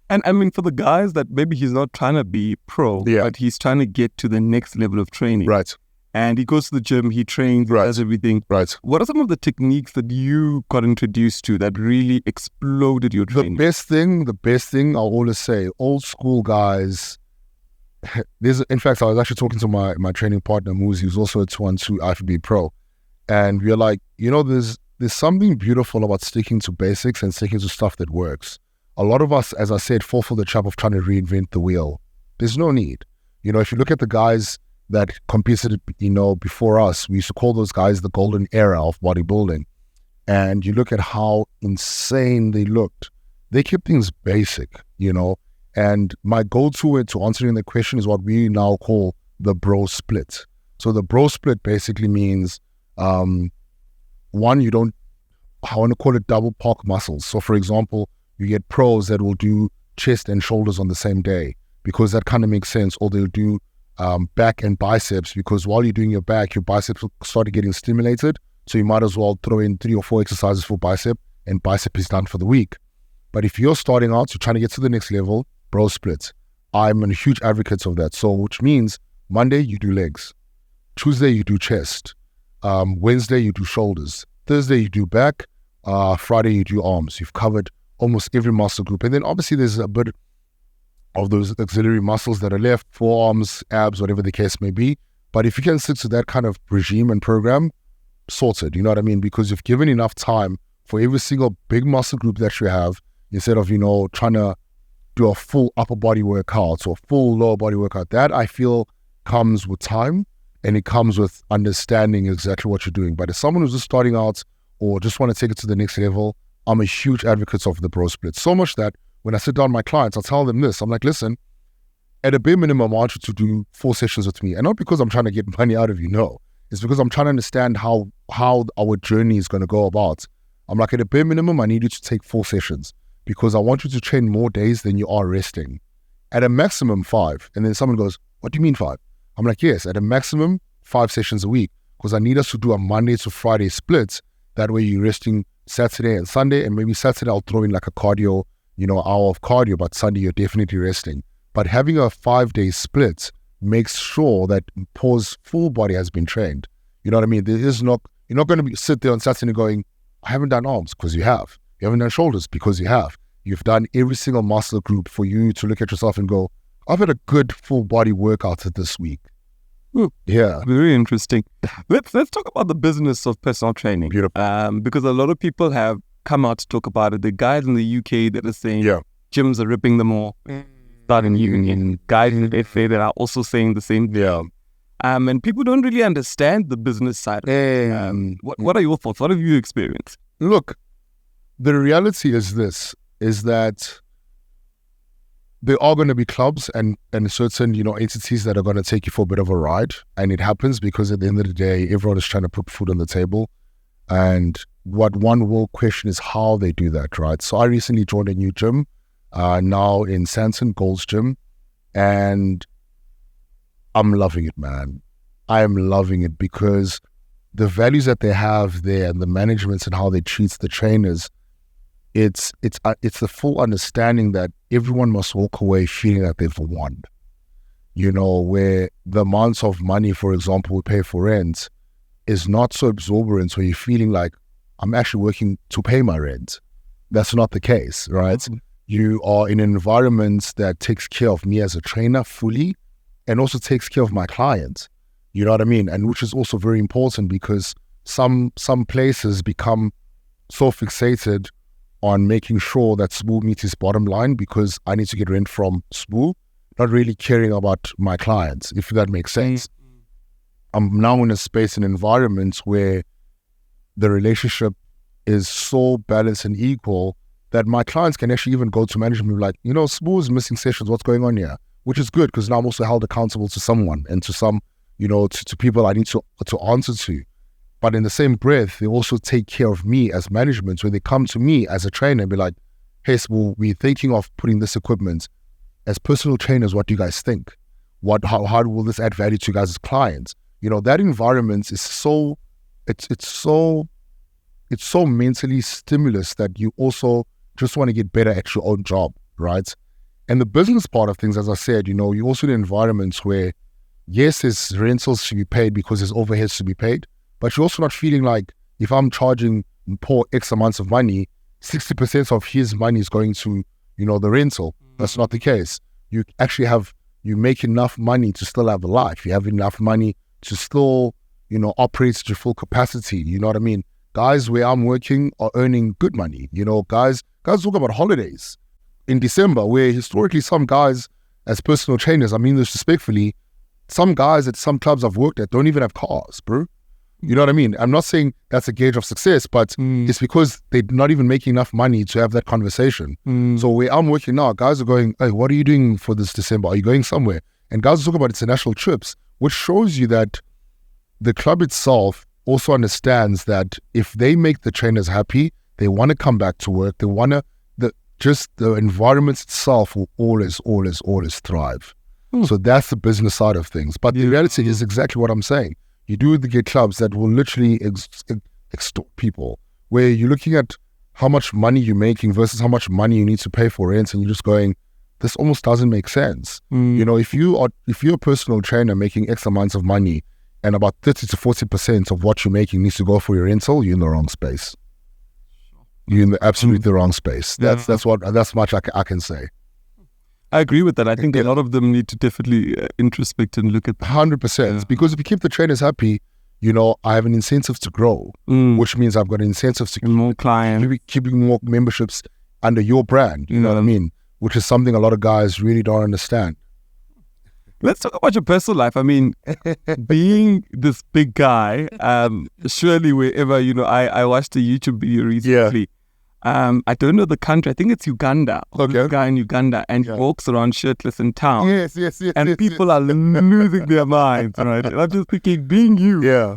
And I mean, for the guys that maybe he's not trying to be pro, but he's trying to get to the next level of training. Right. And he goes to the gym, he trains, does everything. Right. What are some of the techniques that you got introduced to that really exploded your training? The best thing I'll always say, old school guys, in fact, I was actually talking to my training partner, Muzi, who's also a 212 IFBB Pro. And we're like, there's something beautiful about sticking to basics and sticking to stuff that works. A lot of us, as I said, fall for the trap of trying to reinvent the wheel. There's no need. If you look at the guys that competed, before us, we used to call those guys the golden era of bodybuilding. And you look at how insane they looked. They kept things basic, And my go-to way to answering the question is what we now call the bro split. So the bro split basically means, one, I want to call it double park muscles. So for example, you get pros that will do chest and shoulders on the same day because that kind of makes sense. Or they'll do back and biceps because while you're doing your back, your biceps started getting stimulated. So you might as well throw in 3 or 4 exercises for bicep, and bicep is done for the week. But if you're starting out, you're trying to get to the next level, bro splits. I'm a huge advocate of that. So which means Monday you do legs, Tuesday you do chest, Wednesday you do shoulders, Thursday you do back, Friday you do arms. You've covered almost every muscle group. And then obviously there's a bit of those auxiliary muscles that are left, forearms, abs, whatever the case may be. But if you can stick to that kind of regime and program, sorted, you know what I mean? Because you've given enough time for every single big muscle group that you have, instead of, trying to do a full upper body workout or full lower body workout. That I feel comes with time, and it comes with understanding exactly what you're doing. But as someone who's just starting out or just want to take it to the next level, I'm a huge advocate of the bro split. So much that when I sit down with my clients, I tell them this. I'm like, listen, at a bare minimum, I want you to do 4 sessions with me. And not because I'm trying to get money out of you, no. It's because I'm trying to understand how our journey is going to go about. I'm like, at a bare minimum, I need you to take 4 sessions because I want you to train more days than you are resting. At a maximum 5. And then someone goes, what do you mean 5? I'm like, yes, at a maximum 5 sessions a week because I need us to do a Monday to Friday split. That way you're resting Saturday and Sunday, and maybe Saturday I'll throw in like a cardio, hour of cardio, but Sunday you're definitely resting. But having a 5-day split makes sure that Mpho's full body has been trained. You know what I mean? You're not going to sit there on Saturday going, I haven't done arms, because you have. You haven't done shoulders, because you have. You've done every single muscle group for you to look at yourself and go, I've had a good full body workout this week. Yeah. Very interesting. Let's talk about the business of personal training. Beautiful. Because a lot of people have come out to talk about it. The guys in the UK that are saying gyms are ripping them off, starting union. Guys in the FA that are also saying the same thing. Yeah. And people don't really understand the business side of it. What are your thoughts? What have you experienced? Look, the reality is this, is that there are going to be clubs and certain, entities that are going to take you for a bit of a ride. And it happens because at the end of the day, everyone is trying to put food on the table. And what one will question is how they do that, right? So I recently joined a new gym, now in Santon, Gold's Gym. And I'm loving it, man. I am loving it because the values that they have there and the management and how they treat the trainers, it's the full understanding that everyone must walk away feeling that they've won. Where the amounts of money, for example, we pay for rent is not so exorbitant, so you're feeling like I'm actually working to pay my rent. That's not the case, right? Mm-hmm. You are in an environment that takes care of me as a trainer fully and also takes care of my client. You know what I mean? And which is also very important because some places become so fixated on making sure that Sibu meets his bottom line because I need to get rent from Sibu, not really caring about my clients, if that makes sense. I'm now in a space and environment where the relationship is so balanced and equal that my clients can actually even go to management and be like, Sibu is missing sessions, what's going on here? Which is good because now I'm also held accountable to someone and to some, to people I need to answer to. But in the same breath, they also take care of me as management. So they come to me as a trainer and be like, hey, so we're thinking of putting this equipment. As personal trainers, what do you guys think? How will this add value to you guys as clients? That environment is so mentally stimulus that you also just want to get better at your own job, right? And the business part of things, as I said, you also need environments where, yes, there's rentals to be paid because there's overheads to be paid, but you're also not feeling like if I'm charging Mpho X amounts of money, 60% of his money is going to, the rental. That's not the case. You actually you make enough money to still have a life. You have enough money to still, operate at your full capacity. You know what I mean? Guys where I'm working are earning good money. Guys talk about holidays in December, where historically some guys as personal trainers, I mean this respectfully, some guys at some clubs I've worked at don't even have cars, bro. You know what I mean? I'm not saying that's a gauge of success, but it's because they're not even making enough money to have that conversation. So where I'm working now, guys are going, hey, what are you doing for this December? Are you going somewhere? And guys talk about international trips, which shows you that the club itself also understands that if they make the trainers happy, they want to come back to work. They want to, the environment itself will always thrive. So that's the business side of things. But the reality is exactly what I'm saying. You do get clubs that will literally extort people, where you're looking at how much money you're making versus how much money you need to pay for rent, and you're just going, this almost doesn't make sense. If you're a personal trainer making X amounts of money and about 30 to 40% of what you're making needs to go for your rental, you're in the wrong space. You're in the absolutely wrong space. That's much I can say. I agree with that. I think a lot of them need to definitely introspect and look at 100%. Because if you keep the trainers happy, I have an incentive to grow, which means I've got an incentive to keep more clients, keeping more memberships under your brand. You know what I mean? Which is something a lot of guys really don't understand. Let's talk about your personal life. I mean, being this big guy, surely wherever, I watched a YouTube video recently. I don't know the country. I think it's Uganda. Okay. This guy in Uganda, and he walks around shirtless in town. Yes. And people are losing their minds, right? And I'm just thinking, being you. Yeah.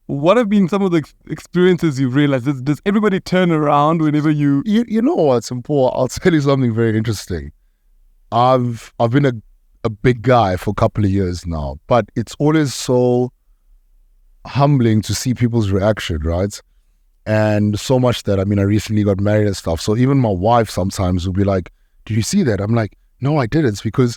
What have been some of the experiences you've realized? Does everybody turn around whenever you... You know what's important? I'll tell you something very interesting. I've been a big guy for a couple of years now, but it's always so humbling to see people's reaction, right? And so much that, I recently got married and stuff. So even my wife sometimes will be like, did you see that? I'm like, no, I didn't. Because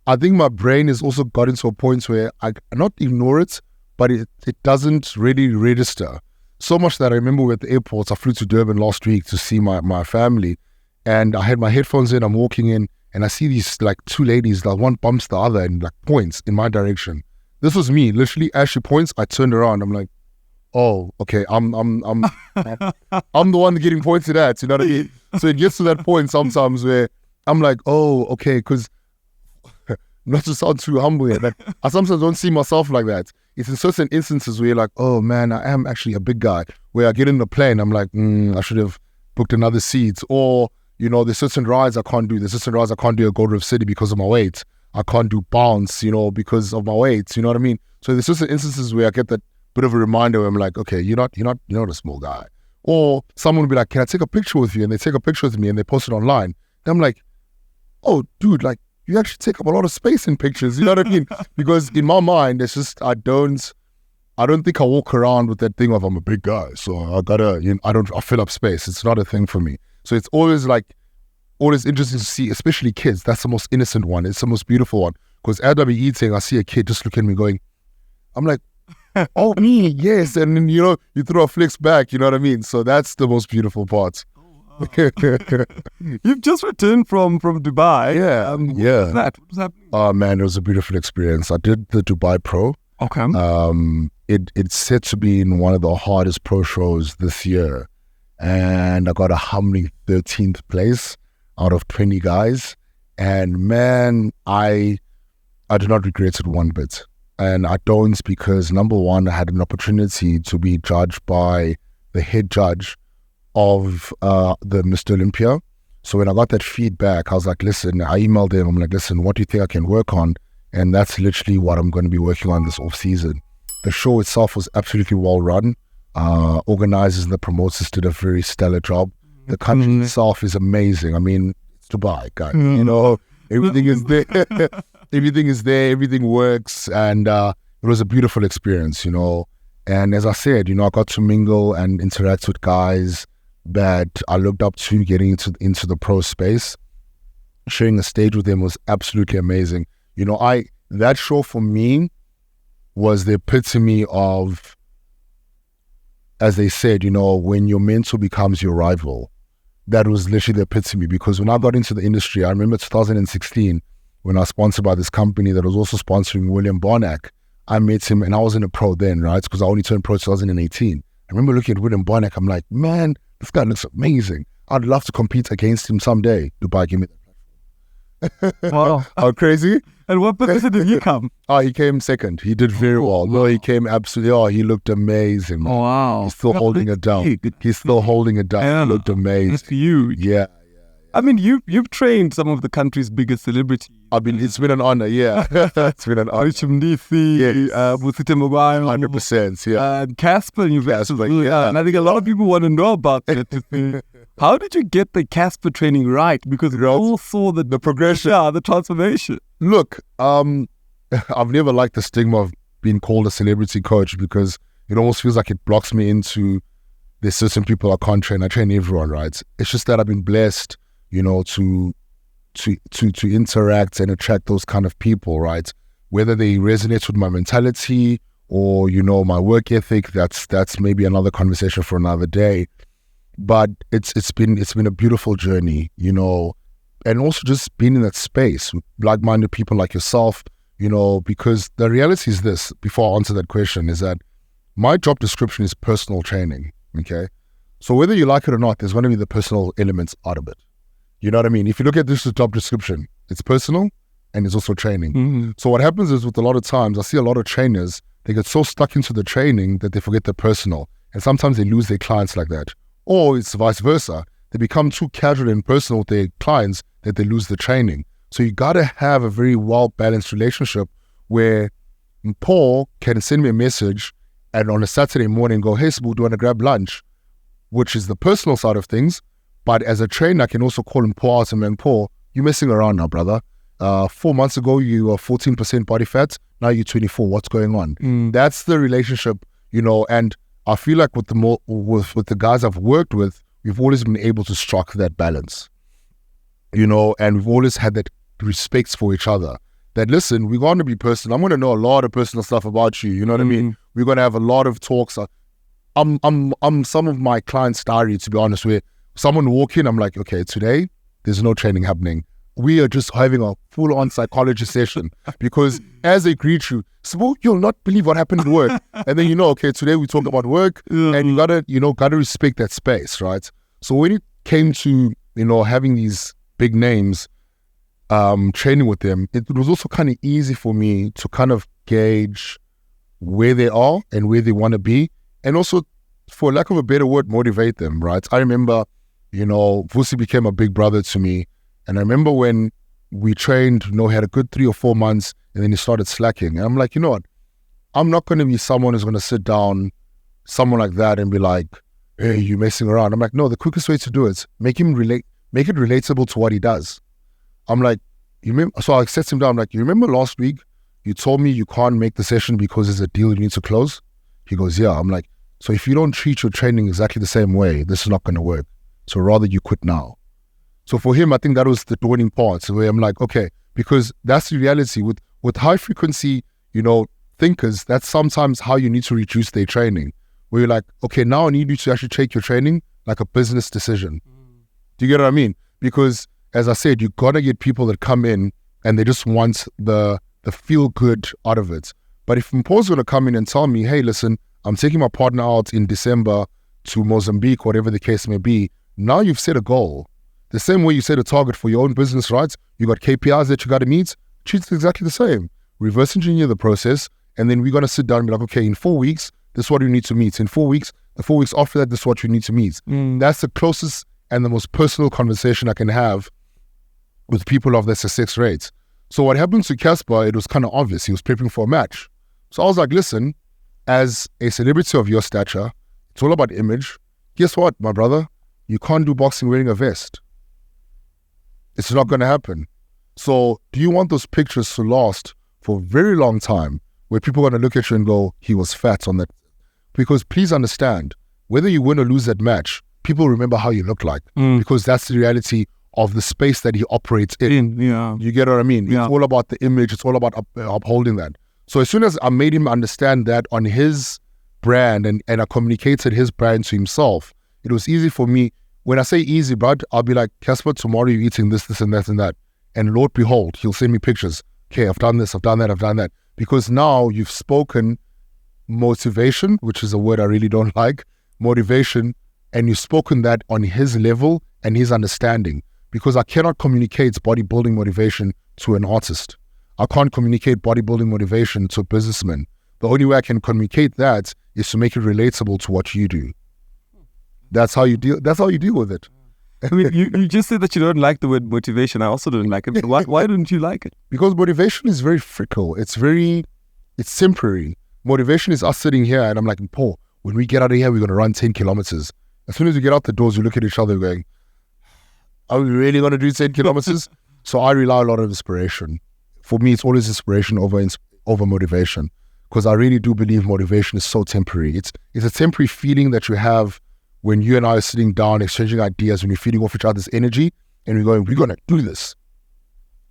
I think my brain has also got into a point where I not ignore it, but it doesn't really register. So much that I remember at the airport, I flew to Durban last week to see my family. And I had my headphones in, I'm walking in, and I see these like two ladies, like one bumps the other and like points in my direction. This was me. Literally, as she points, I turned around. I'm like, oh, okay, I'm the one getting pointed at, you know what I mean? So it gets to that point sometimes where I'm like, oh, okay, because not to sound too humble here, but I sometimes don't see myself like that. It's in certain instances where you're like, oh man, I am actually a big guy. Where I get in the plane, I'm like, I should have booked another seat. Or, there's certain rides I can't do. There's certain rides I can't do at Gold Reef City because of my weight. I can't do bounce, because of my weight. You know what I mean? So there's certain instances where I get that bit of a reminder where I'm like, okay, you're not a small guy. Or someone will be like, can I take a picture with you? And they take a picture with me and they post it online. Then I'm like, oh, dude, like you actually take up a lot of space in pictures. You know what I mean? Because in my mind, it's just I don't think I walk around with that thing of I'm a big guy, so I gotta, I fill up space. It's not a thing for me. So it's always interesting to see, especially kids. That's the most innocent one. It's the most beautiful one. Because as I be eating, I see a kid just looking at me going, I'm like, oh, me, yes. And then, you throw a flex back, you know what I mean? So that's the most beautiful part. Oh, wow. You've just returned from Dubai. Yeah. What was that? What was happening? Oh, man, it was a beautiful experience. I did the Dubai Pro. Okay. It's set to be in one of the hardest pro shows this year. And I got a humbling 13th place out of 20 guys. And man, I do not regret it one bit. And I don't, because number one, I had an opportunity to be judged by the head judge of the Mr. Olympia. So when I got that feedback, I was like, listen, I emailed him. I'm like, listen, what do you think I can work on? And that's literally what I'm going to be working on this off season. The show itself was absolutely well run. Organizers and the promoters did a very stellar job. The country itself is amazing. I mean, it's Dubai, guys. You know, everything is there. Everything is there. Everything works. And it was a beautiful experience, you know. And as I said, you know, I got to mingle and interact with guys that I looked up to getting into the pro space. Sharing the stage with them was absolutely amazing. You know, that show for me was the epitome of, as they said, you know, when your mentor becomes your rival. That was literally the epitome, because when I got into the industry, I remember 2016, when I was sponsored by this company that was also sponsoring William Barnack. I met him and I wasn't a pro then, right? Because I only turned pro 2018. I remember looking at William Barnack, I'm like, man, this guy looks amazing. I'd love to compete against him someday. Dubai, give me that platform. Wow. How crazy? And what position did he come? Oh, he came second. He did very well. No, he came absolutely, he looked amazing. Man. Oh, wow. He's still holding it down. He's still holding it down. Yeah. He looked amazing. That's huge. Yeah. I mean, you've trained some of the country's biggest celebrities. I mean, it's been an honor, yeah. It's been an honor. Mdisi, Yes. Busita Mugwayo, 100%, yeah. and Casper, and yeah. and I think a lot of people want to know about that. How did you get the Casper training right? Because we all saw the progression. Yeah, the transformation. Look, I've never liked the stigma of being called a celebrity coach, because it almost feels like it blocks me into, there's certain people I can't train. I train everyone, right? It's just that I've been blessed, you know, to interact and attract those kind of people, right? Whether they resonate with my mentality or, you know, my work ethic, that's maybe another conversation for another day. But it's been a beautiful journey, you know, and also just being in that space with like-minded people like yourself, you know, because the reality is this, before I answer that question, is that my job description is personal training, okay? So whether you like it or not, there's going to be the personal elements out of it. You know what I mean? If you look at this job description, it's personal and it's also training. Mm-hmm. So what happens is, with a lot of times, I see a lot of trainers, they get so stuck into the training that they forget the personal. And sometimes they lose their clients like that. Or it's vice versa. They become too casual and personal with their clients that they lose the training. So you got to have a very well-balanced relationship where Paul can send me a message and on a Saturday morning go, hey, Sibu, do you want to grab lunch? Which is the personal side of things. But as a trainer, I can also call him Paul out and say, Paul, you're messing around now, brother. 4 months ago, you were 14% body fat. Now you're 24. What's going on? That's the relationship, you know. And I feel like with the guys I've worked with, we've always been able to strike that balance, you know. And we've always had that respect for each other. That listen, we're going to be personal. I'm going to know a lot of personal stuff about you. You know what I mean? We're going to have a lot of talks. I'm some of my clients' diary, to be honest, where someone walk in, I'm like, okay, today there's no training happening. We are just having a full-on psychology session, because as they greet you, so you'll not believe what happened at work. And then, you know, okay, today we talk about work, and you gotta respect that space, right? So when it came to, you know, having these big names, training with them, it was also kind of easy for me to kind of gauge where they are and where they want to be, and also, for lack of a better word, motivate them, right? I remember, you know, Vusi became a big brother to me. And I remember when we trained, you know, he had a good 3 or 4 months, and then he started slacking. And I'm like, you know what? I'm not going to be someone who's going to sit down, someone like that, and be like, hey, you messing around. I'm like, no, the quickest way to do it, make it relatable to what he does. I'm like, you remember? So I set him down. I'm like, you remember last week you told me you can't make the session because there's a deal you need to close? He goes, yeah. I'm like, so if you don't treat your training exactly the same way, this is not going to work. So rather you quit now. So for him, I think that was the daunting part. So where I'm like, okay, because that's the reality with high frequency, you know, thinkers. That's sometimes how you need to reduce their training. Where you're like, okay, now I need you to actually take your training like a business decision. Do you get what I mean? Because as I said, you gotta get people that come in and they just want the feel good out of it. But if Mpho's gonna come in and tell me, hey, listen, I'm taking my partner out in December to Mozambique, whatever the case may be. Now you've set a goal. The same way you set a target for your own business, right? You got KPIs that you got to meet. Treat it exactly the same. Reverse engineer the process, and then we're going to sit down and be like, okay, in 4 weeks, this is what you need to meet. In 4 weeks, the 4 weeks after that, this is what you need to meet. That's the closest and the most personal conversation I can have with people of the success rates. So what happened to Casper, it was kind of obvious. He was prepping for a match. So I was like, listen, as a celebrity of your stature, it's all about image. Guess what, my brother? You can't do boxing wearing a vest. It's not going to happen. So do you want those pictures to last for a very long time where people are going to look at you and go, he was fat on that? Because please understand, whether you win or lose that match, people remember how you look like because that's the reality of the space that he operates in. You get what I mean? It's all about the image. It's all about upholding that. So as soon as I made him understand that on his brand and I communicated his brand to himself, it was easy for me. When I say easy, bud, I'll be like, Casper, tomorrow you're eating this, this, and that, and that. And Lord behold, he'll send me pictures. Okay, I've done this, I've done that, I've done that. Because now you've spoken motivation, which is a word I really don't like, motivation, and you've spoken that on his level and his understanding. Because I cannot communicate bodybuilding motivation to an artist. I can't communicate bodybuilding motivation to a businessman. The only way I can communicate that is to make it relatable to what you do. That's how you deal. That's how you deal with it. I mean, you just said that you don't like the word motivation. I also don't like it. Why don't you like it? Because motivation is very fickle. It's temporary. Motivation is us sitting here and I'm like, Mpho, when we get out of here, we're going to run 10 kilometers. As soon as we get out the doors, you look at each other going, are we really going to do 10 kilometers? So I rely a lot on inspiration. For me, it's always inspiration over motivation. Because I really do believe motivation is so temporary. It's a temporary feeling that you have when you and I are sitting down, exchanging ideas, when you're feeding off each other's energy, and we're going, we're going to do this.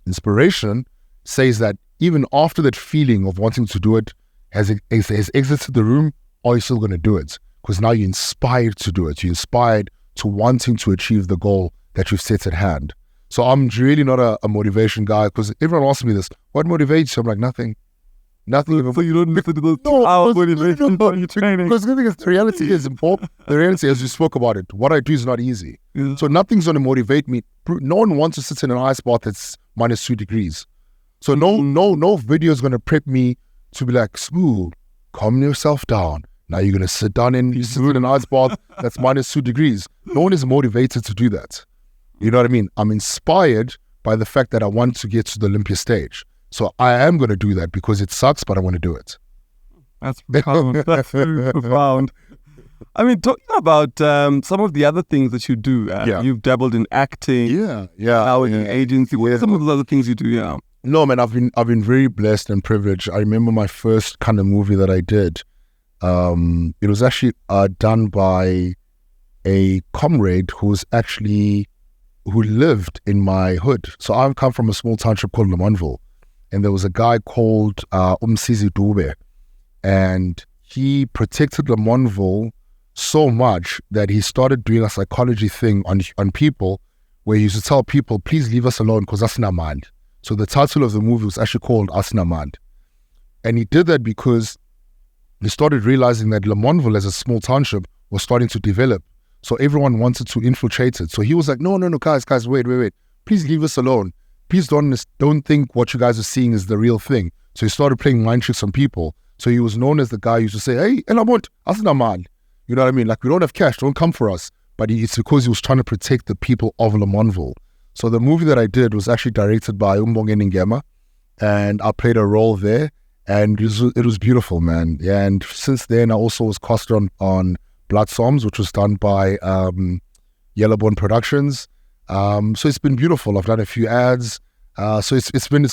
Inspiration says that even after that feeling of wanting to do it has exited the room, are you still going to do it? Because now you're inspired to do it. You're inspired to wanting to achieve the goal that you've set at hand. So I'm really not a motivation guy, because everyone asks me this, what motivates you? I'm like, nothing. Nothing. So you don't listen to those 2 hour motivation when you're training. Because the thing is, the reality is important. The reality, as you spoke about it, what I do is not easy. So nothing's going to motivate me. No one wants to sit in an ice bath that's -2 degrees. So no video is going to prep me to be like, smooth, calm yourself down. Now you're going to sit down and you sit in an ice bath that's -2 degrees. No one is motivated to do that. You know what I mean? I'm inspired by the fact that I want to get to the Olympia stage. So I am going to do that because it sucks, but I want to do it. That's profound. That's very profound. I mean, talking about some of the other things that you do. You've dabbled in acting. Now in agency. What are some of the other things you do? No, man, I've been very blessed and privileged. I remember my first kind of movie that I did. It was actually done by a comrade who lived in my hood. So I come from a small township called Lemontville. And there was a guy called Umsizi Dube, and he protected Lemontville so much that he started doing a psychology thing on people, where he used to tell people, please leave us alone because asina mind. So the title of the movie was actually called Asina Mind. And he did that because he started realizing that Lemontville as a small township was starting to develop. So everyone wanted to infiltrate it. So he was like, no, guys, wait. Please leave us alone. Please don't think what you guys are seeing is the real thing. So he started playing mind tricks on people. So he was known as the guy who used to say, hey, Elamont, asina man. You know what I mean? Like, we don't have cash, don't come for us. But it's because he was trying to protect the people of Lemontville. So the movie that I did was actually directed by Umbonge Ngema, and I played a role there, and it was beautiful, man. Yeah, and since then, I also was cast on Blood Psalms, which was done by Yellowbone Productions. So it's been beautiful. I've done a few ads. So it's been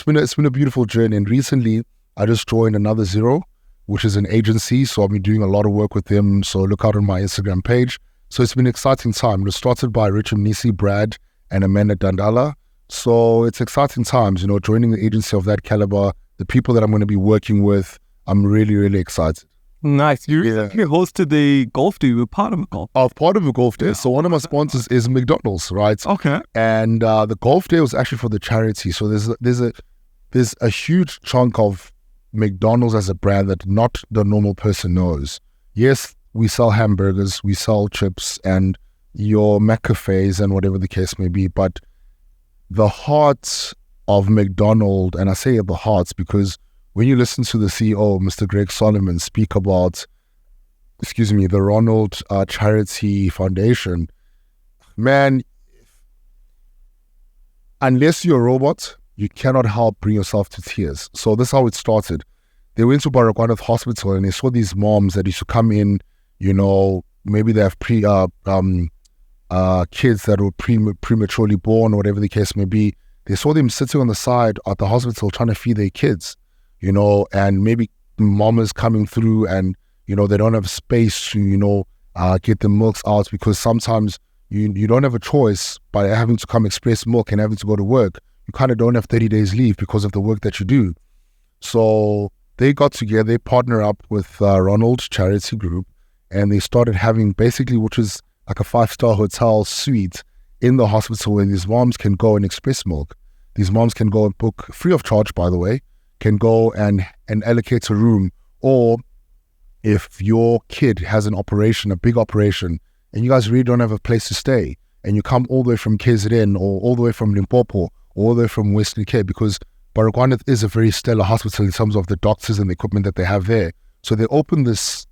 a beautiful journey. And recently, I just joined Another Zero, which is an agency. So I've been doing a lot of work with them. So look out on my Instagram page. So it's been an exciting time. It was started by Richard Nisi, Brad, and Amanda Dandala. So it's exciting times, joining the agency of that caliber, the people that I'm going to be working with. I'm really, really excited. Nice. You recently hosted the golf day. You were part of a golf day. I was part of a golf day. So one of my sponsors is McDonald's, right? Okay. And the golf day was actually for the charity. So there's a huge chunk of McDonald's as a brand that not the normal person knows. Yes, we sell hamburgers, we sell chips, and your McCafes and whatever the case may be. But the heart of McDonald's, and I say the heart because when you listen to the CEO, Mr. Greg Solomon, speak about, the Ronald Charity Foundation, man, unless you're a robot, you cannot help bring yourself to tears. So this is how it started. they went to Baragwanath Hospital and they saw these moms that used to come in, maybe they have kids that were prematurely born or whatever the case may be. They saw them sitting on the side at the hospital trying to feed their kids, and maybe mom is coming through and, they don't have space to, get the milks out, because sometimes you don't have a choice by having to come express milk and having to go to work. You kind of don't have 30 days leave because of the work that you do. So they got together, they partner up with Ronald Charity Group, and they started having basically, which is like a 5-star hotel suite in the hospital where these moms can go and express milk. These moms can go and book, free of charge, by the way, can go and allocate a room. Or if your kid has an operation, a big operation, and you guys really don't have a place to stay, and you come all the way from KZN or all the way from Limpopo, all the way from Western Cape, because Baragwanath is a very stellar hospital in terms of the doctors and the equipment that they have there. So they opened this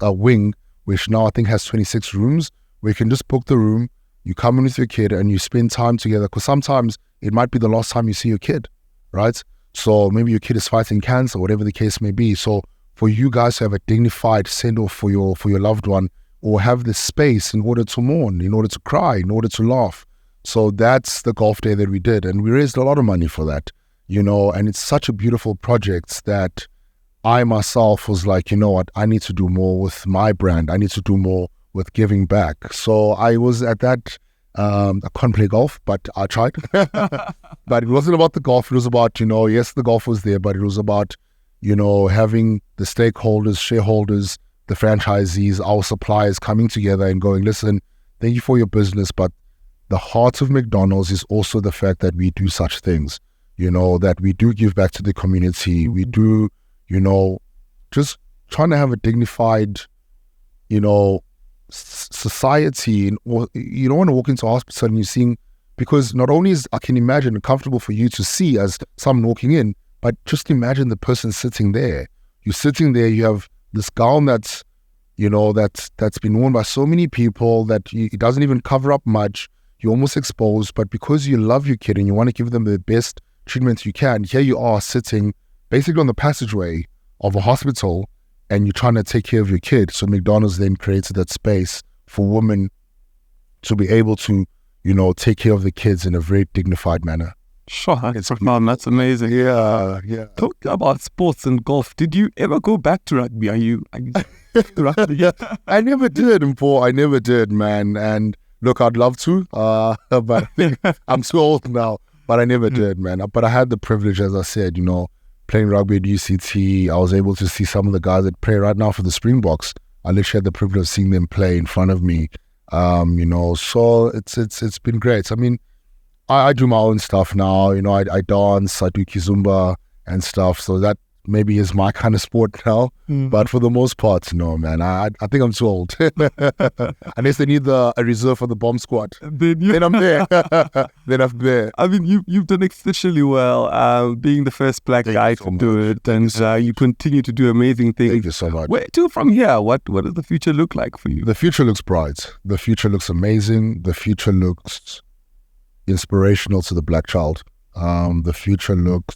wing, which now I think has 26 rooms, where you can just book the room, you come in with your kid and you spend time together, because sometimes it might be the last time you see your kid, right? So maybe your kid is fighting cancer, whatever the case may be. So for you guys to have a dignified send-off for your loved one, or have the space in order to mourn, in order to cry, in order to laugh. So that's the golf day that we did, and we raised a lot of money for that, and it's such a beautiful project that I myself was like, you know what, I need to do more with my brand. I need to do more with giving back. So I was at that, I couldn't play golf, but I tried. But it wasn't about the golf. It was about, yes, the golf was there, but it was about, having the stakeholders, shareholders, the franchisees, our suppliers coming together and going, listen, thank you for your business, but the heart of McDonald's is also the fact that we do such things, that we do give back to the community. We do, just trying to have a dignified, society. And you don't want to walk into a hospital and you're seeing, because not only is, I can imagine, comfortable for you to see as someone walking in, but just imagine the person sitting there. You're sitting there, you have this gown that's been worn by so many people that it doesn't even cover up much. You're almost exposed, but because you love your kid and you want to give them the best treatment you can, here you are sitting basically on the passageway of a hospital and you're trying to take care of your kid. So McDonald's then created that space for women to be able to, take care of the kids in a very dignified manner. Sure, that's amazing. Yeah. Talking about sports and golf, did you ever go back to rugby? Are you rugby? I never did, Mpho. I never did, man. And look, I'd love to, but I'm too old now. But I never did, man. But I had the privilege, as I said, playing rugby at UCT. I was able to see some of the guys that play right now for the Springboks. I literally had the privilege of seeing them play in front of me. So it's been great. I mean, I do my own stuff now. I dance, I do kizumba and stuff. So that maybe is my kind of sport now. But for the most part, no, man. I think I'm too old. Unless they need a reserve for the bomb squad. Then I'm there. Then I'm there. I mean, you've done exceptionally well, being the first black guy to do it. And you continue to do amazing things. Thank you so much. Where to from here? What does the future look like for you? The future looks bright. The future looks amazing. The future looks inspirational to the black child. The future looks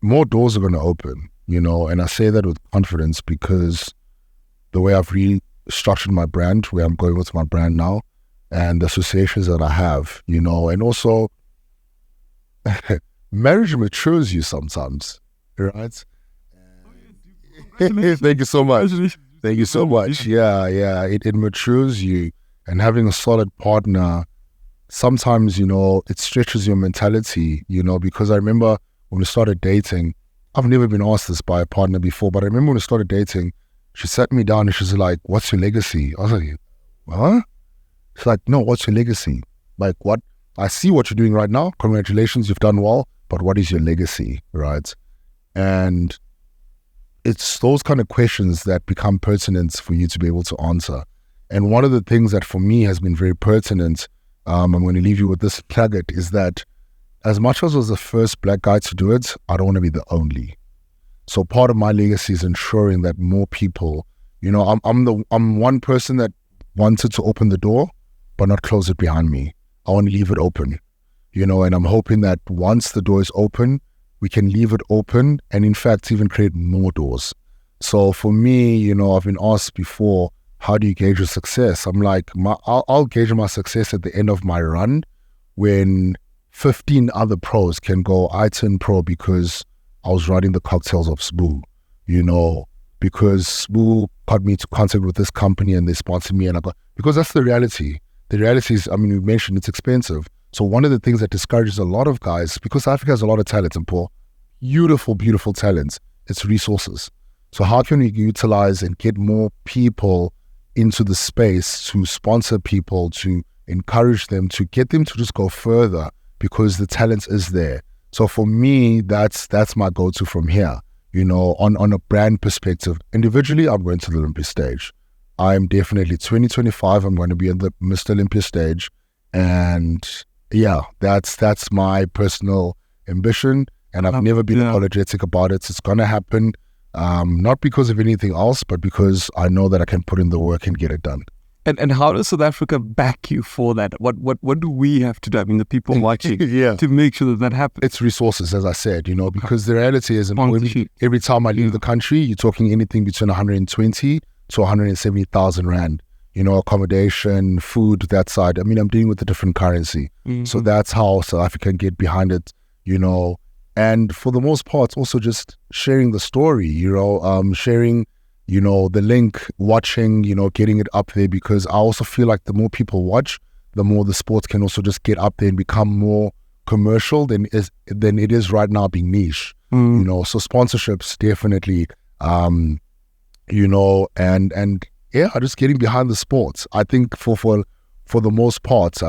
more doors are going to open, and I say that with confidence because the way I've restructured my brand, where I'm going with my brand now, and the associations that I have, and also marriage matures you sometimes, right? Thank you so much. Thank you so much. Yeah. It matures you. And having a solid partner, sometimes, it stretches your mentality, because I remember when we started dating, I've never been asked this by a partner before, but I remember when we started dating, she sat me down and she's like, what's your legacy? I was like, huh? She's like, no, what's your legacy? Like, what? I see what you're doing right now. Congratulations, you've done well, but what is your legacy, right? And it's those kind of questions that become pertinent for you to be able to answer. And one of the things that for me has been very pertinent, I'm going to leave you with this nugget, is that as much as I was the first black guy to do it, I don't want to be the only. So part of my legacy is ensuring that more people, I'm one person that wanted to open the door, but not close it behind me. I want to leave it open, and I'm hoping that once the door is open, we can leave it open and in fact even create more doors. So for me, you know, I've been asked before, how do you gauge your success? I'm like, I'll gauge my success at the end of my run when 15 other pros can go, I turned pro because I was running the cocktails of Sibu, you know, because Sibu got me to contact with this company and they sponsored me, and I got, because that's the reality. The reality is, I mean, we mentioned it's expensive. So one of the things that discourages a lot of guys, because South Africa has a lot of talent, and Mpho, beautiful, beautiful talents, it's resources. So how can we utilize and get more people into the space to sponsor people, to encourage them, to get them to just go further, because the talent is there. So for me, that's my go-to from here. You know, on a brand perspective, individually, I'm going to the Olympia stage. I'm definitely 2025, I'm going to be on the Mr. Olympia stage. And yeah, that's my personal ambition. And I've never been apologetic about it. It's going to happen. Not because of anything else, but because I know that I can put in the work and get it done. And how does South Africa back you for that? What do we have to do? I mean, the people watching to make sure that happens. It's resources, as I said, you know, because the reality is every time I leave the country, you're talking anything between 120 to 170,000 Rand, you know, accommodation, food, that side. I mean, I'm dealing with a different currency. So that's how South Africa can get behind it, you know. And for the most part, also just sharing the story, you know, sharing, you know, the link, watching, you know, getting it up there, because I also feel like the more people watch, the more the sport can also just get up there and become more commercial than it is right now being niche, you know. So sponsorships definitely, you know, and yeah, just getting behind the sports. I think for the most part,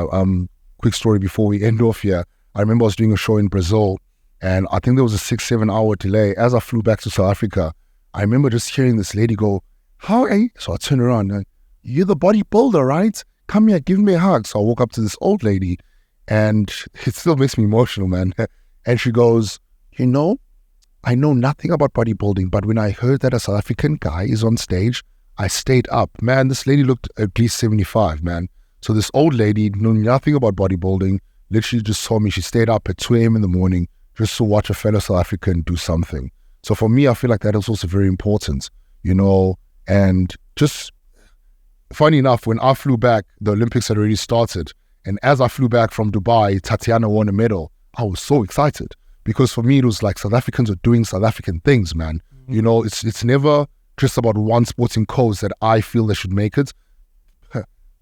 quick story before we end off here. I remember I was doing a show in Brazil, and I think there was a 6-7 hour delay. As I flew back to South Africa, I remember just hearing this lady go, "How are you?" So I turned around, and, "You're the bodybuilder, right? Come here, give me a hug." So I walk up to this old lady, and it still makes me emotional, man. And she goes, "You know, I know nothing about bodybuilding, but when I heard that a South African guy is on stage, I stayed up." Man, this lady looked at least 75, man. So this old lady knew nothing about bodybuilding, literally just told me she stayed up at 2 a.m. in the morning just to watch a fellow South African do something. So for me, I feel like that is also very important, you know. And just funny enough, when I flew back, the Olympics had already started. And as I flew back from Dubai, Tatiana won a medal. I was so excited, because for me, it was like South Africans are doing South African things, man. You know, it's never just about one sporting cause that I feel they should make it.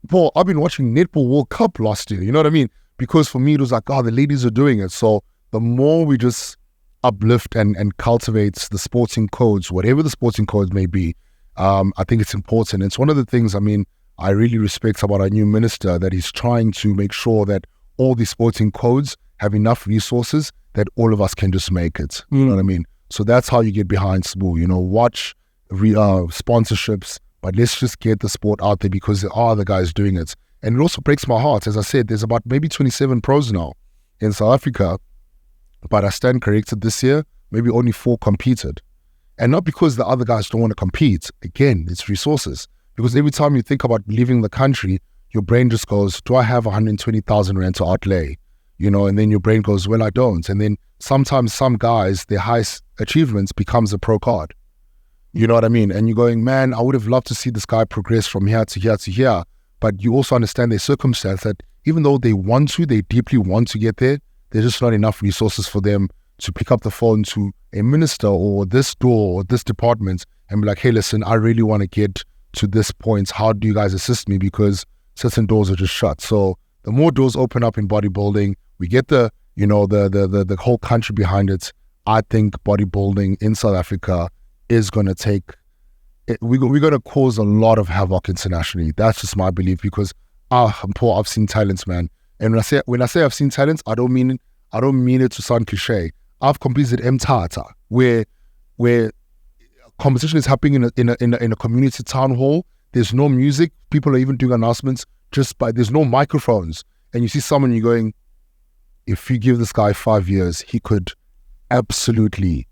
Paul, I've been watching Netball World Cup last year, you know what I mean? Because for me, it was like, oh, the ladies are doing it. So the more we just uplift and cultivate the sporting codes, whatever the sporting codes may be, I think it's important. It's one of the things, I mean, I really respect about our new minister, that he's trying to make sure that all these sporting codes have enough resources that all of us can just make it. You know what I mean? So that's how you get behind Sibu, you know, watch sponsorships, but let's just get the sport out there, because there are other guys doing it. And it also breaks my heart. As I said, there's about maybe 27 pros now in South Africa, but I stand corrected, this year, maybe only 4 competed. And not because the other guys don't want to compete. Again, it's resources. Because every time you think about leaving the country, your brain just goes, do I have 120,000 Rand to outlay? You know, and then your brain goes, well, I don't. And then sometimes some guys, their highest achievements becomes a pro card. You know what I mean? And you're going, man, I would have loved to see this guy progress from here to here to here. But you also understand their circumstance, that even though they deeply want to get there, there's just not enough resources for them to pick up the phone to a minister or this door or this department and be like, hey, listen, I really want to get to this point. How do you guys assist me? Because certain doors are just shut. So the more doors open up in bodybuilding, we get the whole country behind it. I think bodybuilding in South Africa is going to take, we're going to cause a lot of havoc internationally. That's just my belief, because Mpho, I've seen talents, man. And when I say I've seen talents, I don't mean it to sound cliche. I've competed at Mthatha, where competition is happening in a community town hall. There's no music. People are even doing announcements there's no microphones. And you see someone, you're going, if you give this guy 5 years, he could absolutely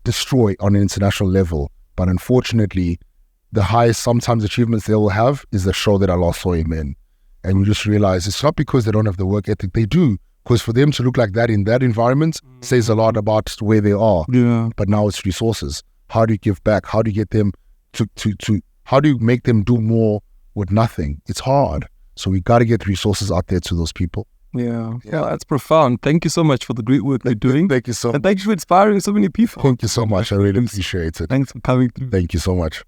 destroy on an international level. But unfortunately, the highest sometimes achievements they will have is the show that I last saw him in. And you just realize it's not because they don't have the work ethic. They do, Because for them to look like that in that environment says a lot about where they are. Yeah. But now it's resources. How do you give back? How do you get them to how do you make them do more with nothing? It's hard. So we got to get resources out there to those people. Yeah, that's profound. Thank you so much for the great work you're doing. Thank you so much. And thank you for inspiring so many people. Thank you so much. I really appreciate it. Thanks for coming through. Thank you so much.